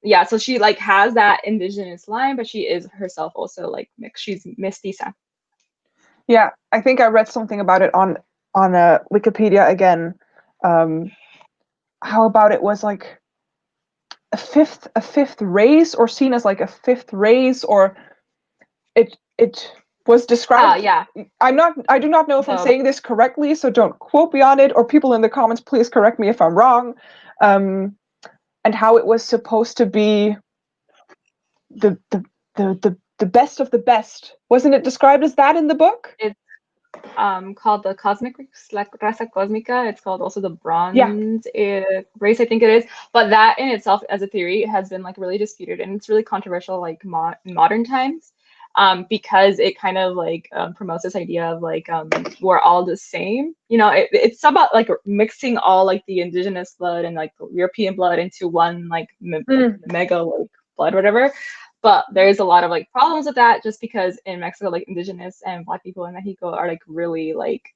yeah, so she like has that indigenous line, but she is herself also like mixed. She's mestiza. Yeah, I think I read something about it on Wikipedia again. How about it was like a fifth race, or seen as like a fifth race, or it was described. Yeah. I do not know if I'm saying this correctly, so don't quote me on it, or people in the comments please correct me if I'm wrong. And how it was supposed to be the best of the best. Wasn't it described as that in the book? It's called the Cosmic Raza Cosmica. It's called also the Bronze race, I think it is. But that in itself, as a theory, has been like really disputed, and it's really controversial, like in modern times, because it kind of like promotes this idea of like we're all the same. You know, it's about like mixing all like the indigenous blood and like the European blood into one like mega like blood, whatever. But there's a lot of like problems with that, just because in Mexico, like indigenous and Black people in Mexico are like really like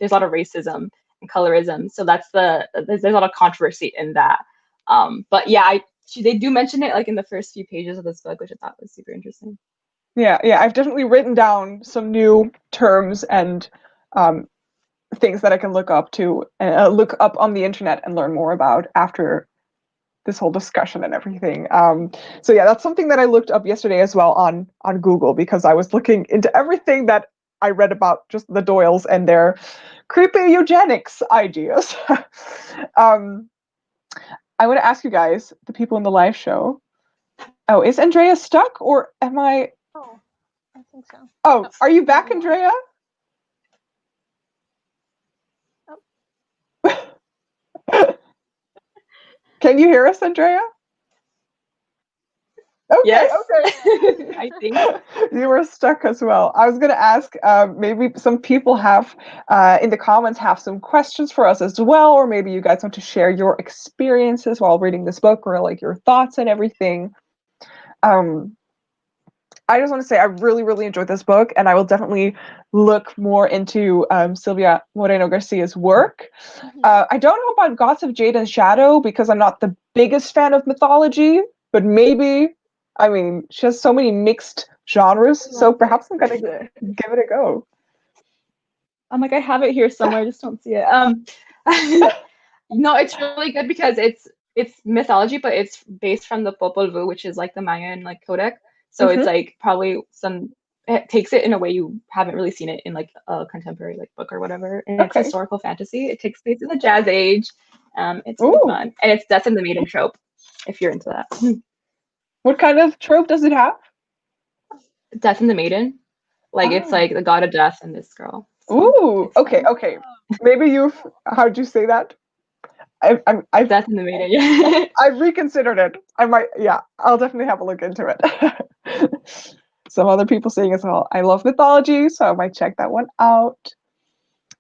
there's a lot of racism and colorism. So there's a lot of controversy in that. But yeah, they do mention it like in the first few pages of this book, which I thought was super interesting. Yeah, I've definitely written down some new terms and things that I can look up on the internet and learn more about after this whole discussion and everything. So yeah, that's something that I looked up yesterday as well on Google, because I was looking into everything that I read about just the Doyles and their creepy eugenics ideas. I want to ask you guys, the people in the live show. Oh, is Andrea stuck, or am I? Oh, I think so. Oh, are you back, Andrea? Can you hear us, Andrea? Okay, yes. Okay. I think you were stuck as well. I was going to ask, maybe some people have in the comments have some questions for us as well, or maybe you guys want to share your experiences while reading this book, or like your thoughts and everything. I just want to say I really, really enjoyed this book, and I will definitely look more into Silvia Moreno-Garcia's work. I don't know about Gods of Jade and Shadow because I'm not the biggest fan of mythology, but maybe, I mean, she has so many mixed genres, so perhaps I'm going to give it a go. I'm like, I have it here somewhere, I just don't see it. No, it's really good because it's mythology, but it's based from the Popol Vuh, which is like the Mayan like codex. So it's like probably it takes it in a way you haven't really seen it in like a contemporary like book or whatever. And it's historical fantasy. It takes place in the Jazz Age. It's really fun, and it's Death and the Maiden trope, if you're into that. What kind of trope does it have? Death and the Maiden, like it's like the god of death and this girl. Ooh, okay. Maybe how'd you say that? I've Death and the Maiden, yeah. I've reconsidered it. I might, yeah, I'll definitely have a look into it. Some other people saying as well. I love mythology, so I might check that one out.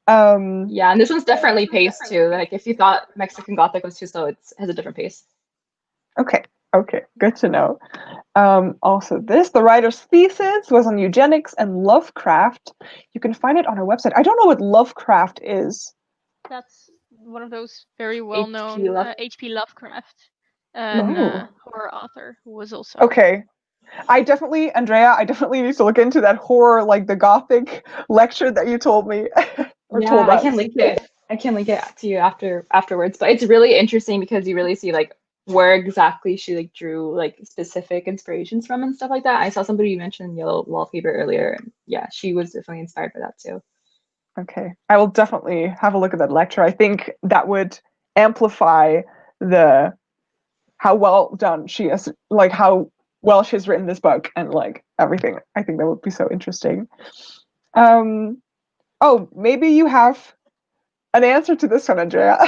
Yeah, and this one's definitely paced too. Like if you thought Mexican Gothic was too slow, it has a different pace. Okay, good to know. Also, the writer's thesis was on eugenics and Lovecraft. You can find it on her website. I don't know what Lovecraft is. That's one of those very well-known H.P. Lovecraft, horror author who was also. Okay. Andrea, I definitely need to look into that horror, like the Gothic lecture that you told me. I can link it. I can link it to you afterwards. But it's really interesting because you really see like where exactly she like drew like specific inspirations from and stuff like that. I saw somebody mention Yellow Wallpaper earlier. And yeah, she was definitely inspired by that too. Okay, I will definitely have a look at that lecture. I think that would amplify how well done she is, like how well she's written this book and like everything. I think that would be so interesting. Oh, maybe you have an answer to this one, Andrea.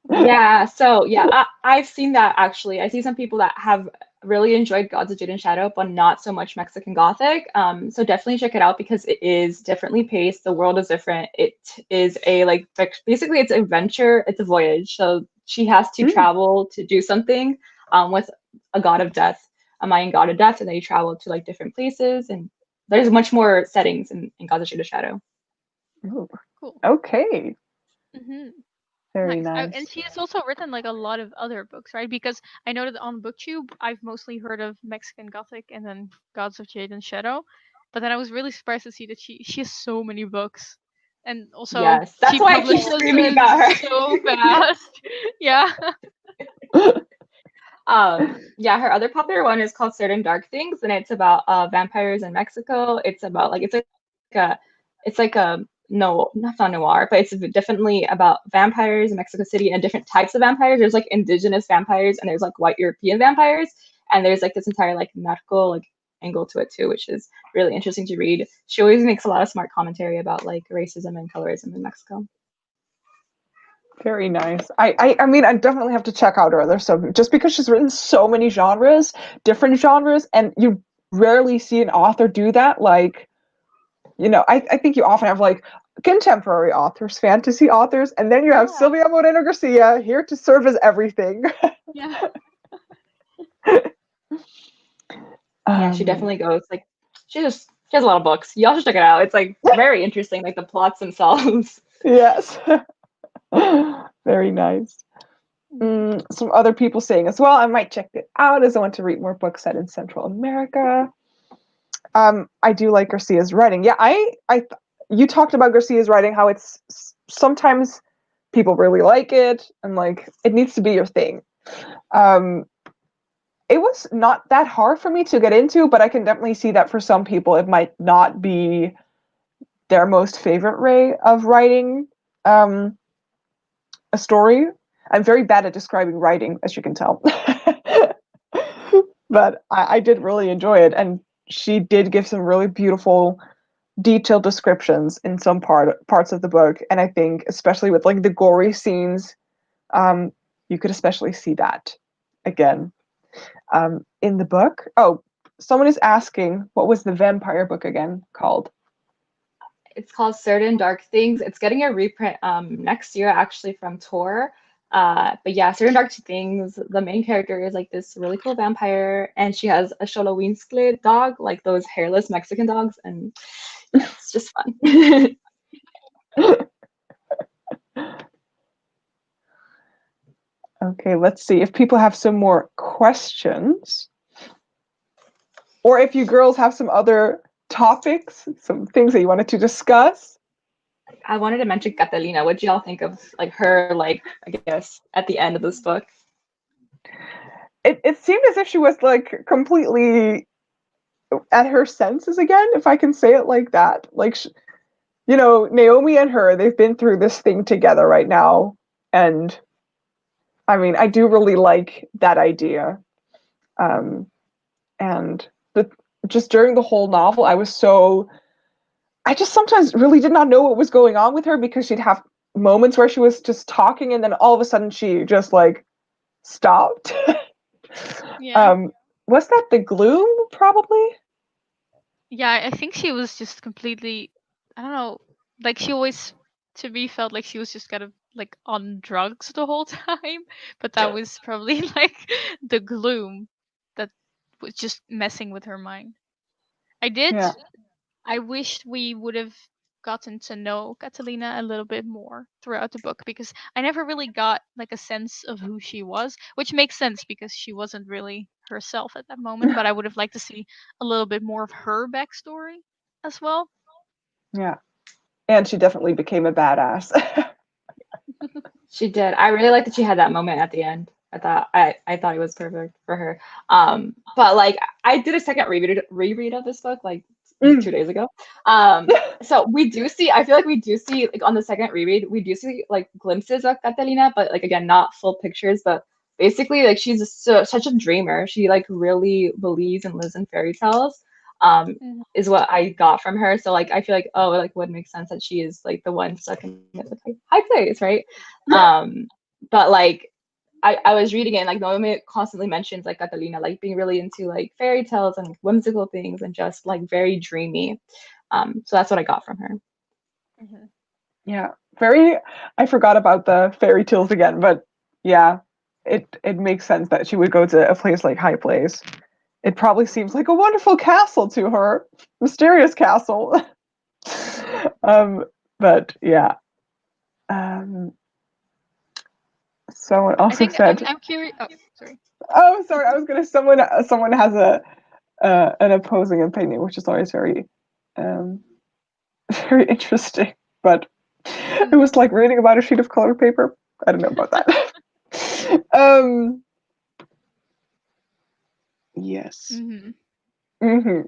I've seen that actually. I see some people that have really enjoyed Gods of Jade and Shadow, but not so much Mexican Gothic. So definitely check it out because it is differently paced. The world is different. It is basically it's an adventure. It's a voyage. So she has to travel to do something with a god of death, a Mayan god of death, and they travel to like different places. And there's much more settings in Gods of Jade and Shadow. Ooh, cool. Okay. Very nice. And she has also written like a lot of other books, right? Because I know that on BookTube, I've mostly heard of Mexican Gothic and then Gods of Jade and Shadow. But then I was really surprised to see that she has so many books. And also, yes, that's why I keep screaming about her so fast. Yeah. Her other popular one is called Certain Dark Things, and it's about vampires in Mexico. It's about like no, not noir, but it's definitely about vampires in Mexico City and different types of vampires. There's like indigenous vampires and there's like white European vampires, and there's like this entire like narco like angle to it too, which is really interesting to read. She always makes a lot of smart commentary about like racism and colorism in Mexico. Very nice. I mean, I definitely have to check out her other stuff just because she's written so many genres, different genres, and you rarely see an author do that. Like, you know, I think you often have like contemporary authors, fantasy authors, and then you have Silvia Moreno-Garcia here to serve as everything. Yeah. She definitely goes like she has a lot of books. Y'all should check it out. It's like very interesting, like the plots themselves. Yes. Very nice. Some other people saying as well, I might check it out as I want to read more books set in Central America. I do like Garcia's writing. Yeah, you talked about Garcia's writing, how it's sometimes people really like it and like it needs to be your thing. It was not that hard for me to get into, but I can definitely see that for some people it might not be their most favorite way of writing a story. I'm very bad at describing writing, as you can tell. But I did really enjoy it, and she did give some really beautiful detailed descriptions in some parts of the book, and I think especially with like the gory scenes, you could especially see that again in the book. Oh, someone is asking, what was the vampire book again called? It's called Certain Dark Things. It's getting a reprint next year, actually, from Tor. But yeah, certain dark things. The main character is like this really cool vampire, and she has a Xoloitzcle dog, like those hairless Mexican dogs, and yeah, it's just fun. Okay, let's see if people have some more questions. Or if you girls have some other topics, some things that you wanted to discuss. I wanted to mention Catalina. What do y'all think of like her, like I guess at the end of this book? It seemed as if she was like completely at her senses again, if I can say it like that. Like, you know, Naomi and her, they've been through this thing together right now. And I mean, I do really like that idea. And just during the whole novel, I just sometimes really did not know what was going on with her, because she'd have moments where she was just talking and then all of a sudden she just like stopped. Yeah. Was that the gloom, probably? Yeah, I think she was just completely, I don't know, like she always, to me, felt like she was just kind of like on drugs the whole time. But that was probably like the gloom that was just messing with her mind. Yeah. I wished we would have gotten to know Catalina a little bit more throughout the book, because I never really got like a sense of who she was, which makes sense because she wasn't really herself at that moment. But I would have liked to see a little bit more of her backstory as well. Yeah. And she definitely became a badass. She did. I really like that she had that moment at the end. I thought it was perfect for her. But like I did a second reread of this book like 2 days ago. So we do see. I feel like we do see like on the second reread, we do see like glimpses of Catalina, but like again, not full pictures. But basically, like she's such a dreamer. She like really believes and lives in fairy tales. Mhm. Is what I got from her. So like I feel like oh like would make sense that she is like the one stuck in this like, high place, right? But like I was reading it and like Naomi constantly mentions like Catalina like being really into like fairy tales and whimsical things and just like very dreamy. So that's what I got from her. Mhm. Yeah. I forgot about the fairy tales again, but yeah, it makes sense that she would go to a place like High Place. It probably seems like a wonderful castle to her. Mysterious castle. But yeah. Um, someone I also think said, I'm curious. Oh, sorry. "Oh, sorry, I was gonna." Someone has a an opposing opinion, which is always um, very interesting. But it was like reading about a sheet of colored paper. I don't know about that. Yes. Mm-hmm.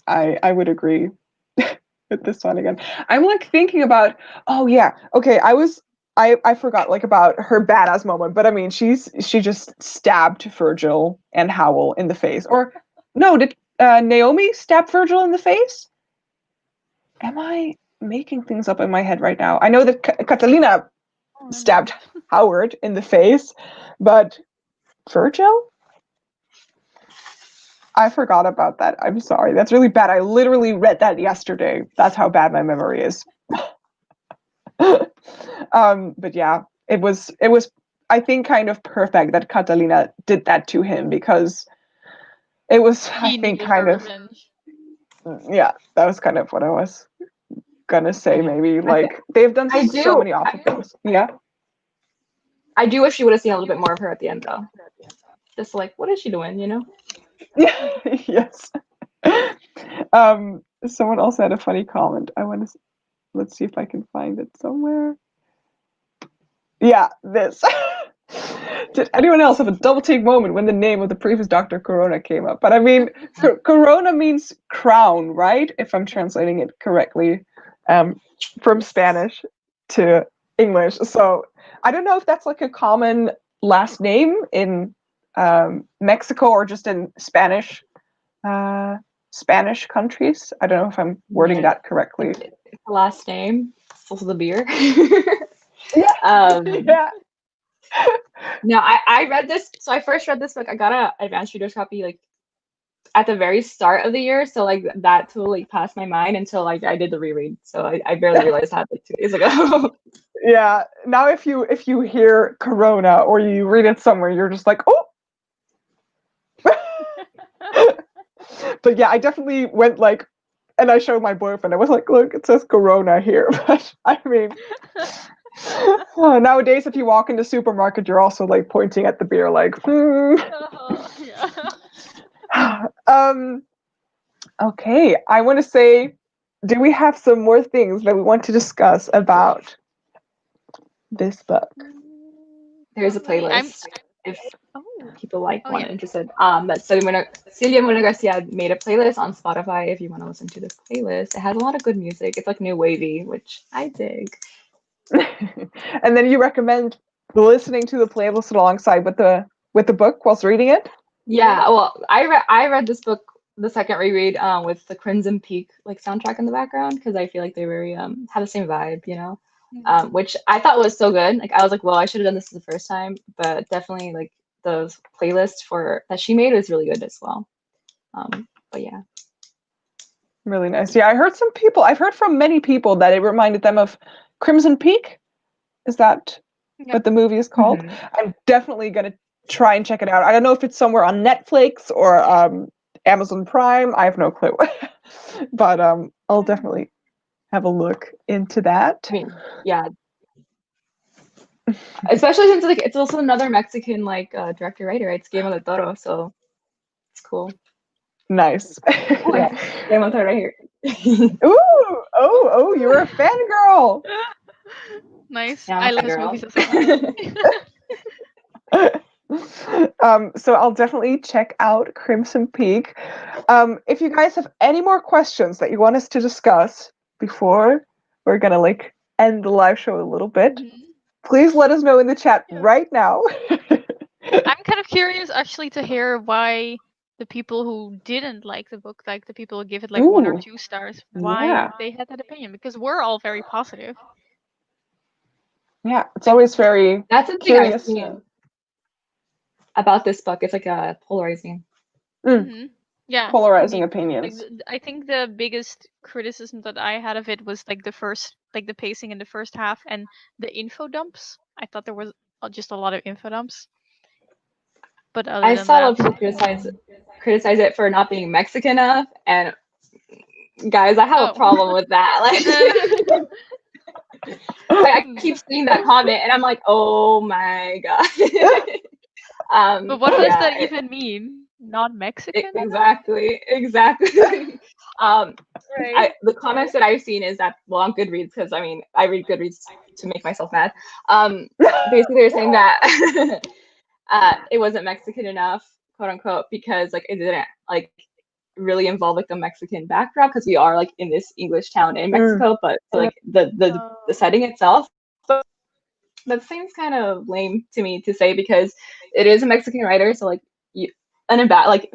I would agree with this one again. I'm like thinking about, oh yeah, okay, I forgot like about her badass moment, but I mean she just stabbed Virgil and Howell in the face. Or no, did Naomi stab Virgil in the face? Am I making things up in my head right now? I know that Catalina stabbed Howard in the face, but Virgil? I forgot about that. I'm sorry. That's really bad. I literally read that yesterday. That's how bad my memory is. But yeah, it was I think kind of perfect that Catalina did that to him, because it was I He think needed kind her of revenge. yeah, that was kind of what I was gonna say. Maybe I th- like they've done I so do many awful things. Yeah. I do wish you would have seen a little bit more of her at the end though. Just like what is she doing, you know? Yeah. Yes. Someone also had a funny comment. Let's see if I can find it somewhere. Yeah, this. Did anyone else have a double take moment when the name of the previous Dr. Corona came up? But I mean, Corona means crown, right? If I'm translating it correctly, from Spanish to English. So I don't know if that's like a common last name in Mexico or just in Spanish countries. I don't know if I'm wording Yeah, that correctly. it's the last name. It's also the beer. Yeah. um Yeah. no, I read this. So I first read this book. I got a advanced reader's copy like at the very start of the year, so like that totally passed my mind until like I did the reread. So I barely realized that like 2 days ago. Yeah. Now if you hear Corona or you read it somewhere, you're just like, oh. But yeah, I definitely went like, and I showed my boyfriend. I was like, look, it says Corona here. But I mean, nowadays, if you walk into supermarket, you're also like pointing at the beer, like, Yeah. Okay, I want to say, do we have some more things that we want to discuss about this book? There's a Okay, playlist if Oh. people like Oh, want yeah. interested. That Silvia Moreno-Garcia made a playlist on Spotify if you want to listen to this playlist. It has a lot of good music. It's like new wavy, which I dig. And then you recommend listening to the playlist alongside with the book whilst reading it? Yeah, well, I read this book the second reread with the Crimson Peak like soundtrack in the background because I feel like they very have the same vibe, you know. Which I thought was so good. Like I was like, well, I should have done this the first time, but definitely like the playlist for that she made was really good as well. But yeah. Really nice. Yeah, I've heard from many people that it reminded them of Crimson Peak. Is that what the movie is called? Mhm. I'm definitely gonna try and check it out. I don't know if it's somewhere on Netflix or Amazon Prime. I have no clue. But I'll definitely have a look into that. I mean, yeah. Especially since like it's also another Mexican like director writer. It's Guillermo del Toro, so it's cool. Nice. Oh yeah, Guillermo del Toro right here. Ooh, oh, you're a fangirl. Nice. Yeah, I I'm a love his movies fangirl. as well. So I'll definitely check out Crimson Peak. If you guys have any more questions that you want us to discuss before we're gonna like end the live show a little bit, please let us know in the chat right now. I'm kind of curious actually to hear why the people who didn't like the book, like the people who give it like 1 or Ooh, 2 stars, why yeah. they had that opinion, because we're all very positive. Yeah, it's always very That's the thing I've curious. seen about this book. It's like a polarizing. Yeah, Polarizing indeed. Like opinions. I think the biggest criticism that I had of it was like the pacing in the first half and the info dumps. I thought there was just a lot of info dumps. But other I than saw a lot that, of people criticize it for not being Mexican enough, and guys, I have a problem with that. Like, I keep seeing that comment, and I'm like, oh my god. but what does that it, even mean? Not Mexican? exactly. Right. The comments that I've seen is that, well, on Goodreads, because I mean, I read Goodreads to make myself mad. Basically, they're saying that it wasn't Mexican enough, quote unquote, because like it didn't like really involve like the Mexican backdrop because we are like in this English town in Mexico, but so, like the setting itself. But that seems kind of lame to me to say because it is a Mexican writer, so like you and about like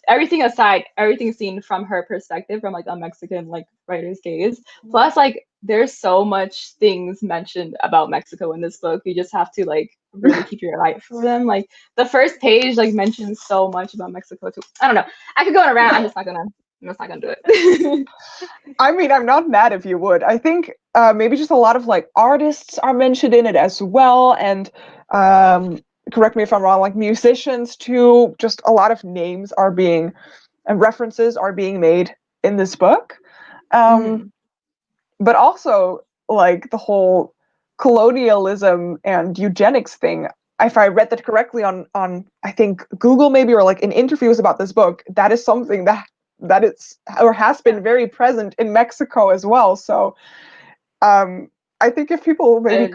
everything aside, everything's seen from her perspective, from like a Mexican like writer's gaze. Plus, like there's so much things mentioned about Mexico in this book. You just have to like really keep your eye for them. Like the first page like mentions so much about Mexico too. I don't know. I could go on a rant. I'm just not gonna do it. I mean, I'm not mad if you would. I think maybe just a lot of like artists are mentioned in it as well, and correct me if I'm wrong, like musicians too. Just a lot of names are being and references are being made in this book, but also like the whole colonialism and eugenics thing. If I read that correctly on I think Google maybe, or like in interviews about this book, that is something that is or has been very present in Mexico as well. So I think if people maybe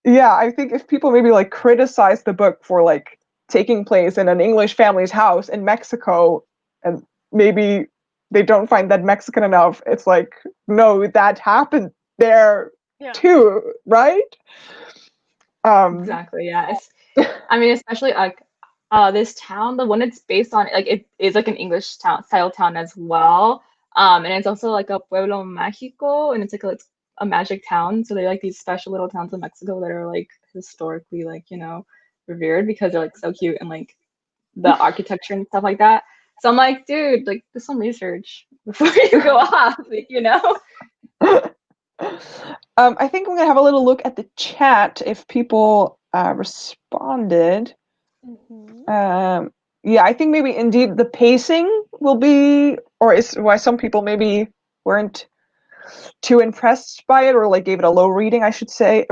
I think if people maybe like criticize the book for like taking place in an English family's house in Mexico, and maybe they don't find that Mexican enough, it's like, no, that happened there too, right? Exactly. Yeah. I mean, especially like this town, the one it's based on, like it is like an English style town as well. And it's also like a pueblo mágico, and it's like a magic town. So they're like these special little towns in Mexico that are like historically like, you know, revered because they're like so cute and like the architecture and stuff like that. So I'm like, dude, like, do some research before you go off, like, you know? I think I'm gonna have a little look at the chat if people responded. Yeah, I think maybe indeed the pacing will be, or is why some people maybe weren't too impressed by it, or like gave it a low rating, I should say.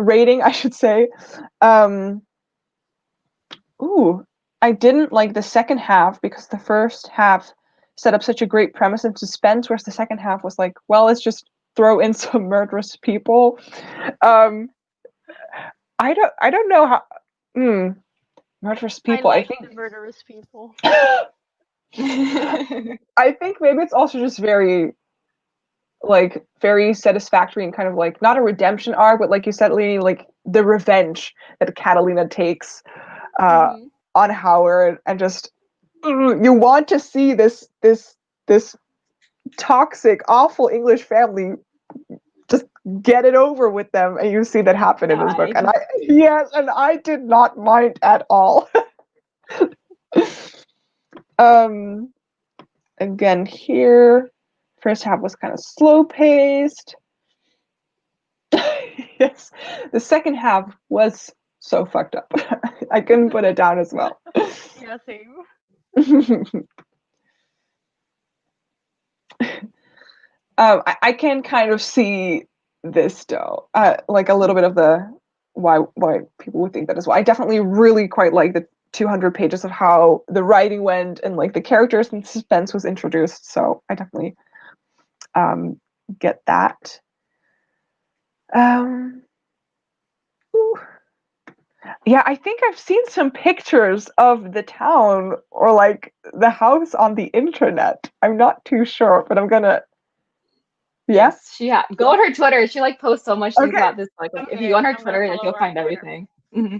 Ooh, I didn't like the second half because the first half set up such a great premise and suspense, whereas the second half was like, well, let's just throw in some murderous people. Um, I don't know how. Murderous people. I I like think the murderous people. I think maybe it's also just very satisfactory and kind of like not a redemption arc, but like you said, Leonie, like the revenge that Catalina takes on Howard, and just you want to see this toxic, awful English family just get it over with them, and you see that happen in this book, and I did not mind at all. Again here, first half was kind of slow paced. Yes, the second half was so fucked up. I couldn't put it down as well. Yeah, same. I can kind of see this though, like a little bit of the why people would think that as well. I definitely really quite like the 200 pages of how the writing went and like the characters and suspense was introduced. So I definitely get that. Yeah, I think I've seen some pictures of the town or like the house on the internet. I'm not too sure, but I'm gonna. Yes. Go on her Twitter. She like posts so much things Okay. about this book. Like, if you go on her Twitter, like, you'll find everything.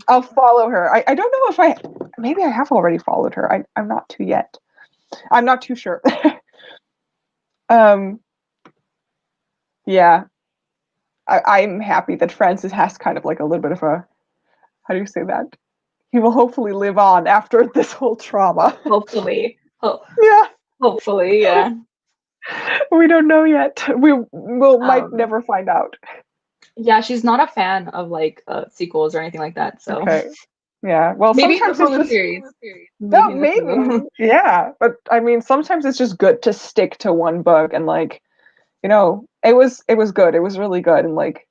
I'll follow her. I don't know if maybe I have already followed her. I'm not too yet. I'm not too sure. Yeah. I'm happy that Francis has kind of like a little bit of a, how do you say that? He will hopefully live on after this whole trauma. Hopefully. Yeah. Hopefully, yeah. We don't know yet. Might never find out. Yeah, she's not a fan of like sequels or anything like that. So okay. Yeah. Well, maybe sometimes from it's the just series. no, maybe. Yeah, but I mean, sometimes it's just good to stick to one book and like, you know, it was good. It was really good, and like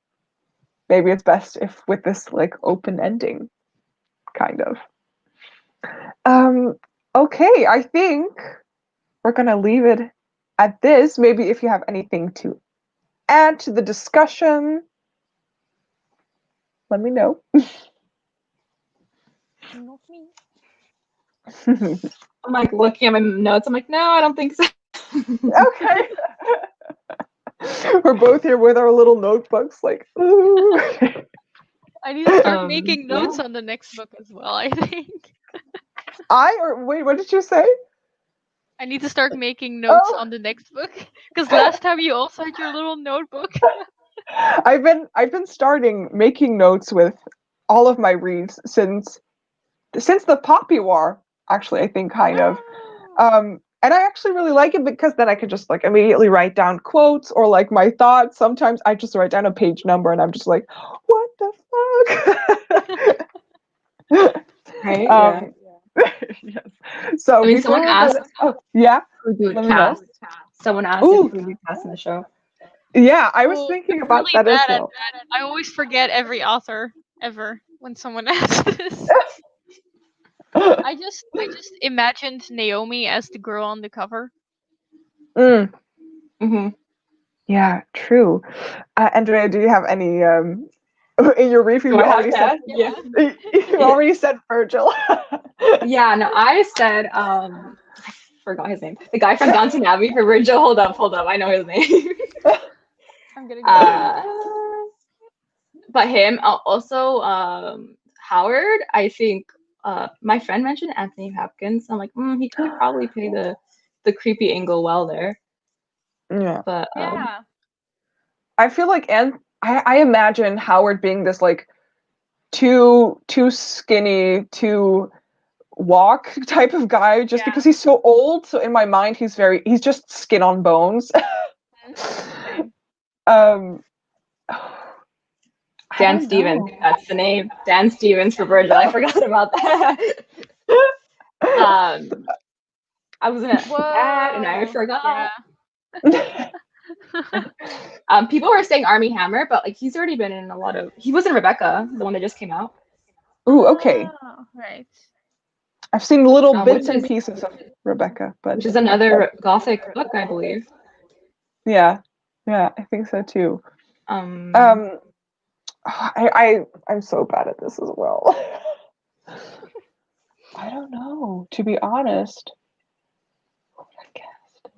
maybe it's best if with this like open ending, kind of. Okay, I think we're gonna leave it at this. Maybe if you have anything to add to the discussion, let me know. Not me. I'm like looking at my notes. I'm like, no, I don't think so. Okay. We're both here with our little notebooks, like, ooh. I need to start making notes on the next book as well, I think. Wait, what did you say? I need to start making notes on the next book. Because last time you also had your little notebook. I've been starting making notes with all of my reads since the Poppy War, actually, I think kind of. And I actually really like it because then I can just like immediately write down quotes or like my thoughts. Sometimes I just write down a page number and I'm just like, what the fuck? Right? Yes. So I mean, someone asked. yeah. Who do Let it me know. cast? Someone asked if who would be cast in the show. Yeah, I was thinking about really that as bad well. at that. I always forget every author ever when someone asks this. I just imagined Naomi as the girl on the cover. Yeah, true. Andrea, do you have any in your review? You already said, you already said Virgil. Yeah, no, I said I forgot his name. The guy from Downton Abbey for Virgil. Hold up. I know his name. I'm gonna go. But him also Howard. I think my friend mentioned Anthony Hopkins. I'm like, he could probably play the creepy angle well there. Yeah, but I feel like, and I imagine Howard being this like too skinny, too walk type of guy just because he's so old. So in my mind, he's just skin on bones. Same. I Dan don't Stevens, know. that's the name. Dan Stevens for Virgil. I forgot about that. I was gonna add, and I forgot. Yeah. People were saying Army Hammer, but like he's already been in a lot of. He was in Rebecca, the one that just came out. Ooh, okay. Oh, right. I've seen little bits Which and is- pieces of Rebecca, but Which is another Gothic book, I believe. yeah, I think so too. Um, I'm so bad at this as well. I don't know, to be honest. Who would I cast?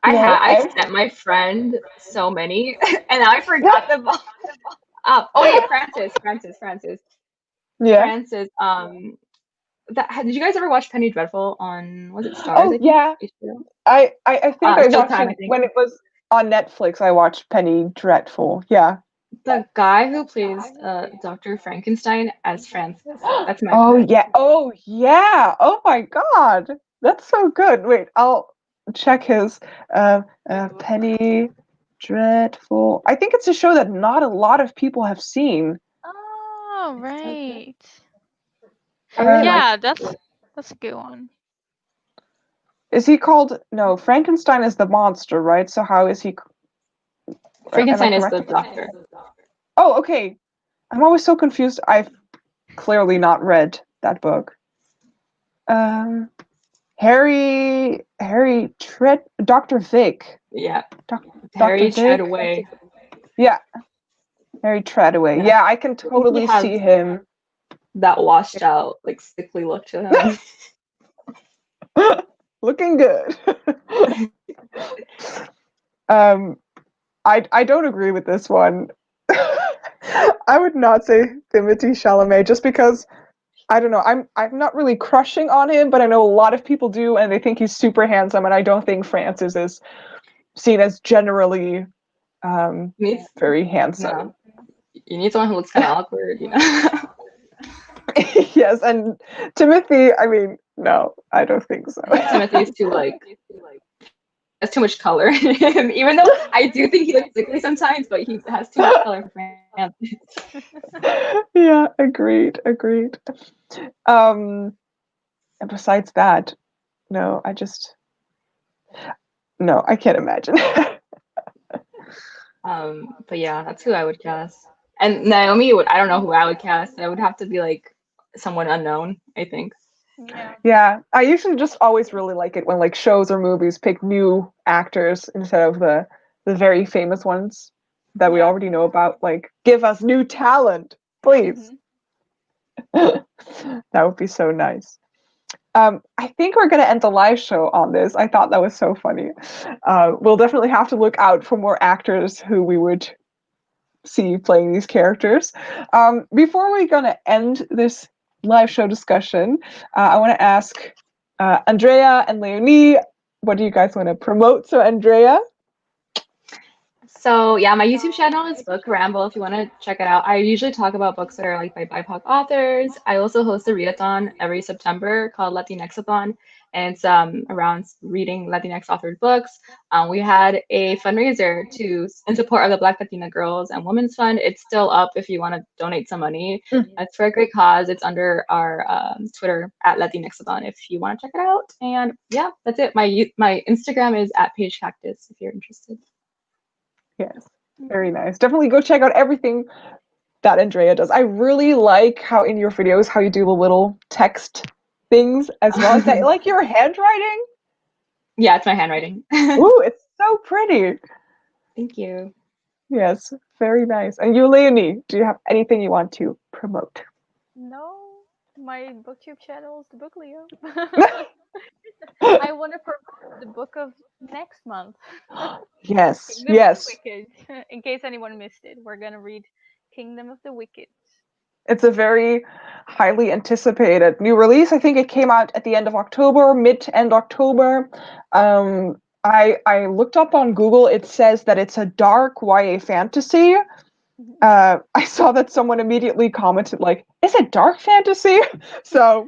I sent my friend so many, and I forgot them all. Francis. Yeah. Francis. Did you guys ever watch Penny Dreadful on? Was it Stars? Oh I think? yeah. HBO? I think I watched Showtime, I it think. when it was on Netflix. I watched Penny Dreadful. Yeah. The guy who plays Dr. Frankenstein as Francis. That's my Oh friend. yeah. Oh yeah. Oh my God. That's so good. Wait, I'll check his Penny Dreadful. I think it's a show that not a lot of people have seen. Oh, right. I really like. Yeah, that's a good one. Is he called? No, Frankenstein is the monster, right? So how is he? Frankenstein am I is the correct? doctor. Oh, okay. I'm always so confused. I've clearly not read that book. Harry Dr. Vic. Yeah. Dr. Harry Vic. Treadaway. Yeah. Harry Treadaway. Yeah, I can totally has see him. That washed out, like sickly look to him. Looking good. I don't agree with this one. I would not say Timothée Chalamet just because I don't know. I'm not really crushing on him, but I know a lot of people do, and they think he's super handsome, and I don't think Francis is seen as generally very handsome. No. You need someone who looks kind of awkward, you know. Yes, and Timothy. I mean, no, I don't think so. Timothy's too has too much color in him. Even though I do think he looks sickly sometimes, but he has too much color for Francis. Yeah, agreed. And besides that, no, I can't imagine. But yeah, that's who I would cast. And Naomi I don't know who I would cast. I would have to be like someone unknown, I think. Yeah, I usually just always really like it when like shows or movies pick new actors instead of the very famous ones that we already know about. Like, give us new talent, please. That would be so nice. I think we're going to end the live show on this. I thought that was so funny. We'll definitely have to look out for more actors who we would see playing these characters. Before we're going to end this live show discussion, I want to ask Andrea and Leonie, what do you guys want to promote? So, Andrea? So yeah, my YouTube channel is Bookramble if you want to check it out. I usually talk about books that are like by BIPOC authors. I also host a readathon every September called Latinxathon, and it's around reading Latinx authored books. We had a fundraiser in support of the Black Latina Girls and Women's Fund. It's still up if you want to donate some money. It's for a great cause. It's under our Twitter at Latinxathon if you want to check it out. And yeah, that's it. My Instagram is at Page Cactus if you're interested. Yes, very nice. Definitely go check out everything that Andrea does. I really like how in your videos how you do the little text things as well. Is that like your handwriting? Yeah, it's my handwriting. Ooh, it's so pretty. Thank you. Yes, very nice. And you, Leonie, do you have anything you want to promote? No, my booktube channel is the Book Leo. I want to promote the book of next month. Yes, Kingdom of the Wicked. In case anyone missed it, we're gonna read Kingdom of the Wicked. It's a very highly anticipated new release. I think it came out at the end of October, mid to end October. I looked up on Google. It says that it's a dark YA fantasy. I saw that someone immediately commented like, "Is it dark fantasy?" So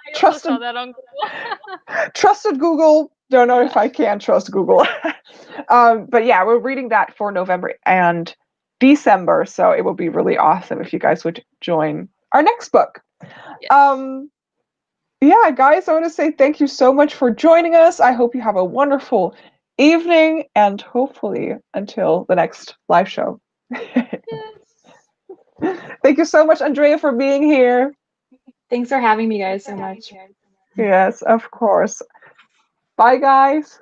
I also trusted saw that on Google. trusted Google. Don't know if I can trust Google. But yeah, we're reading that for November and December, so it would be really awesome if you guys would join our next book. Yes. Yeah, guys, I want to say thank you so much for joining us. I hope you have a wonderful evening and hopefully until the next live show. Thank you so much, Andrea, for being here. Thanks for having me, guys, so much. Yes, of course. Bye, guys.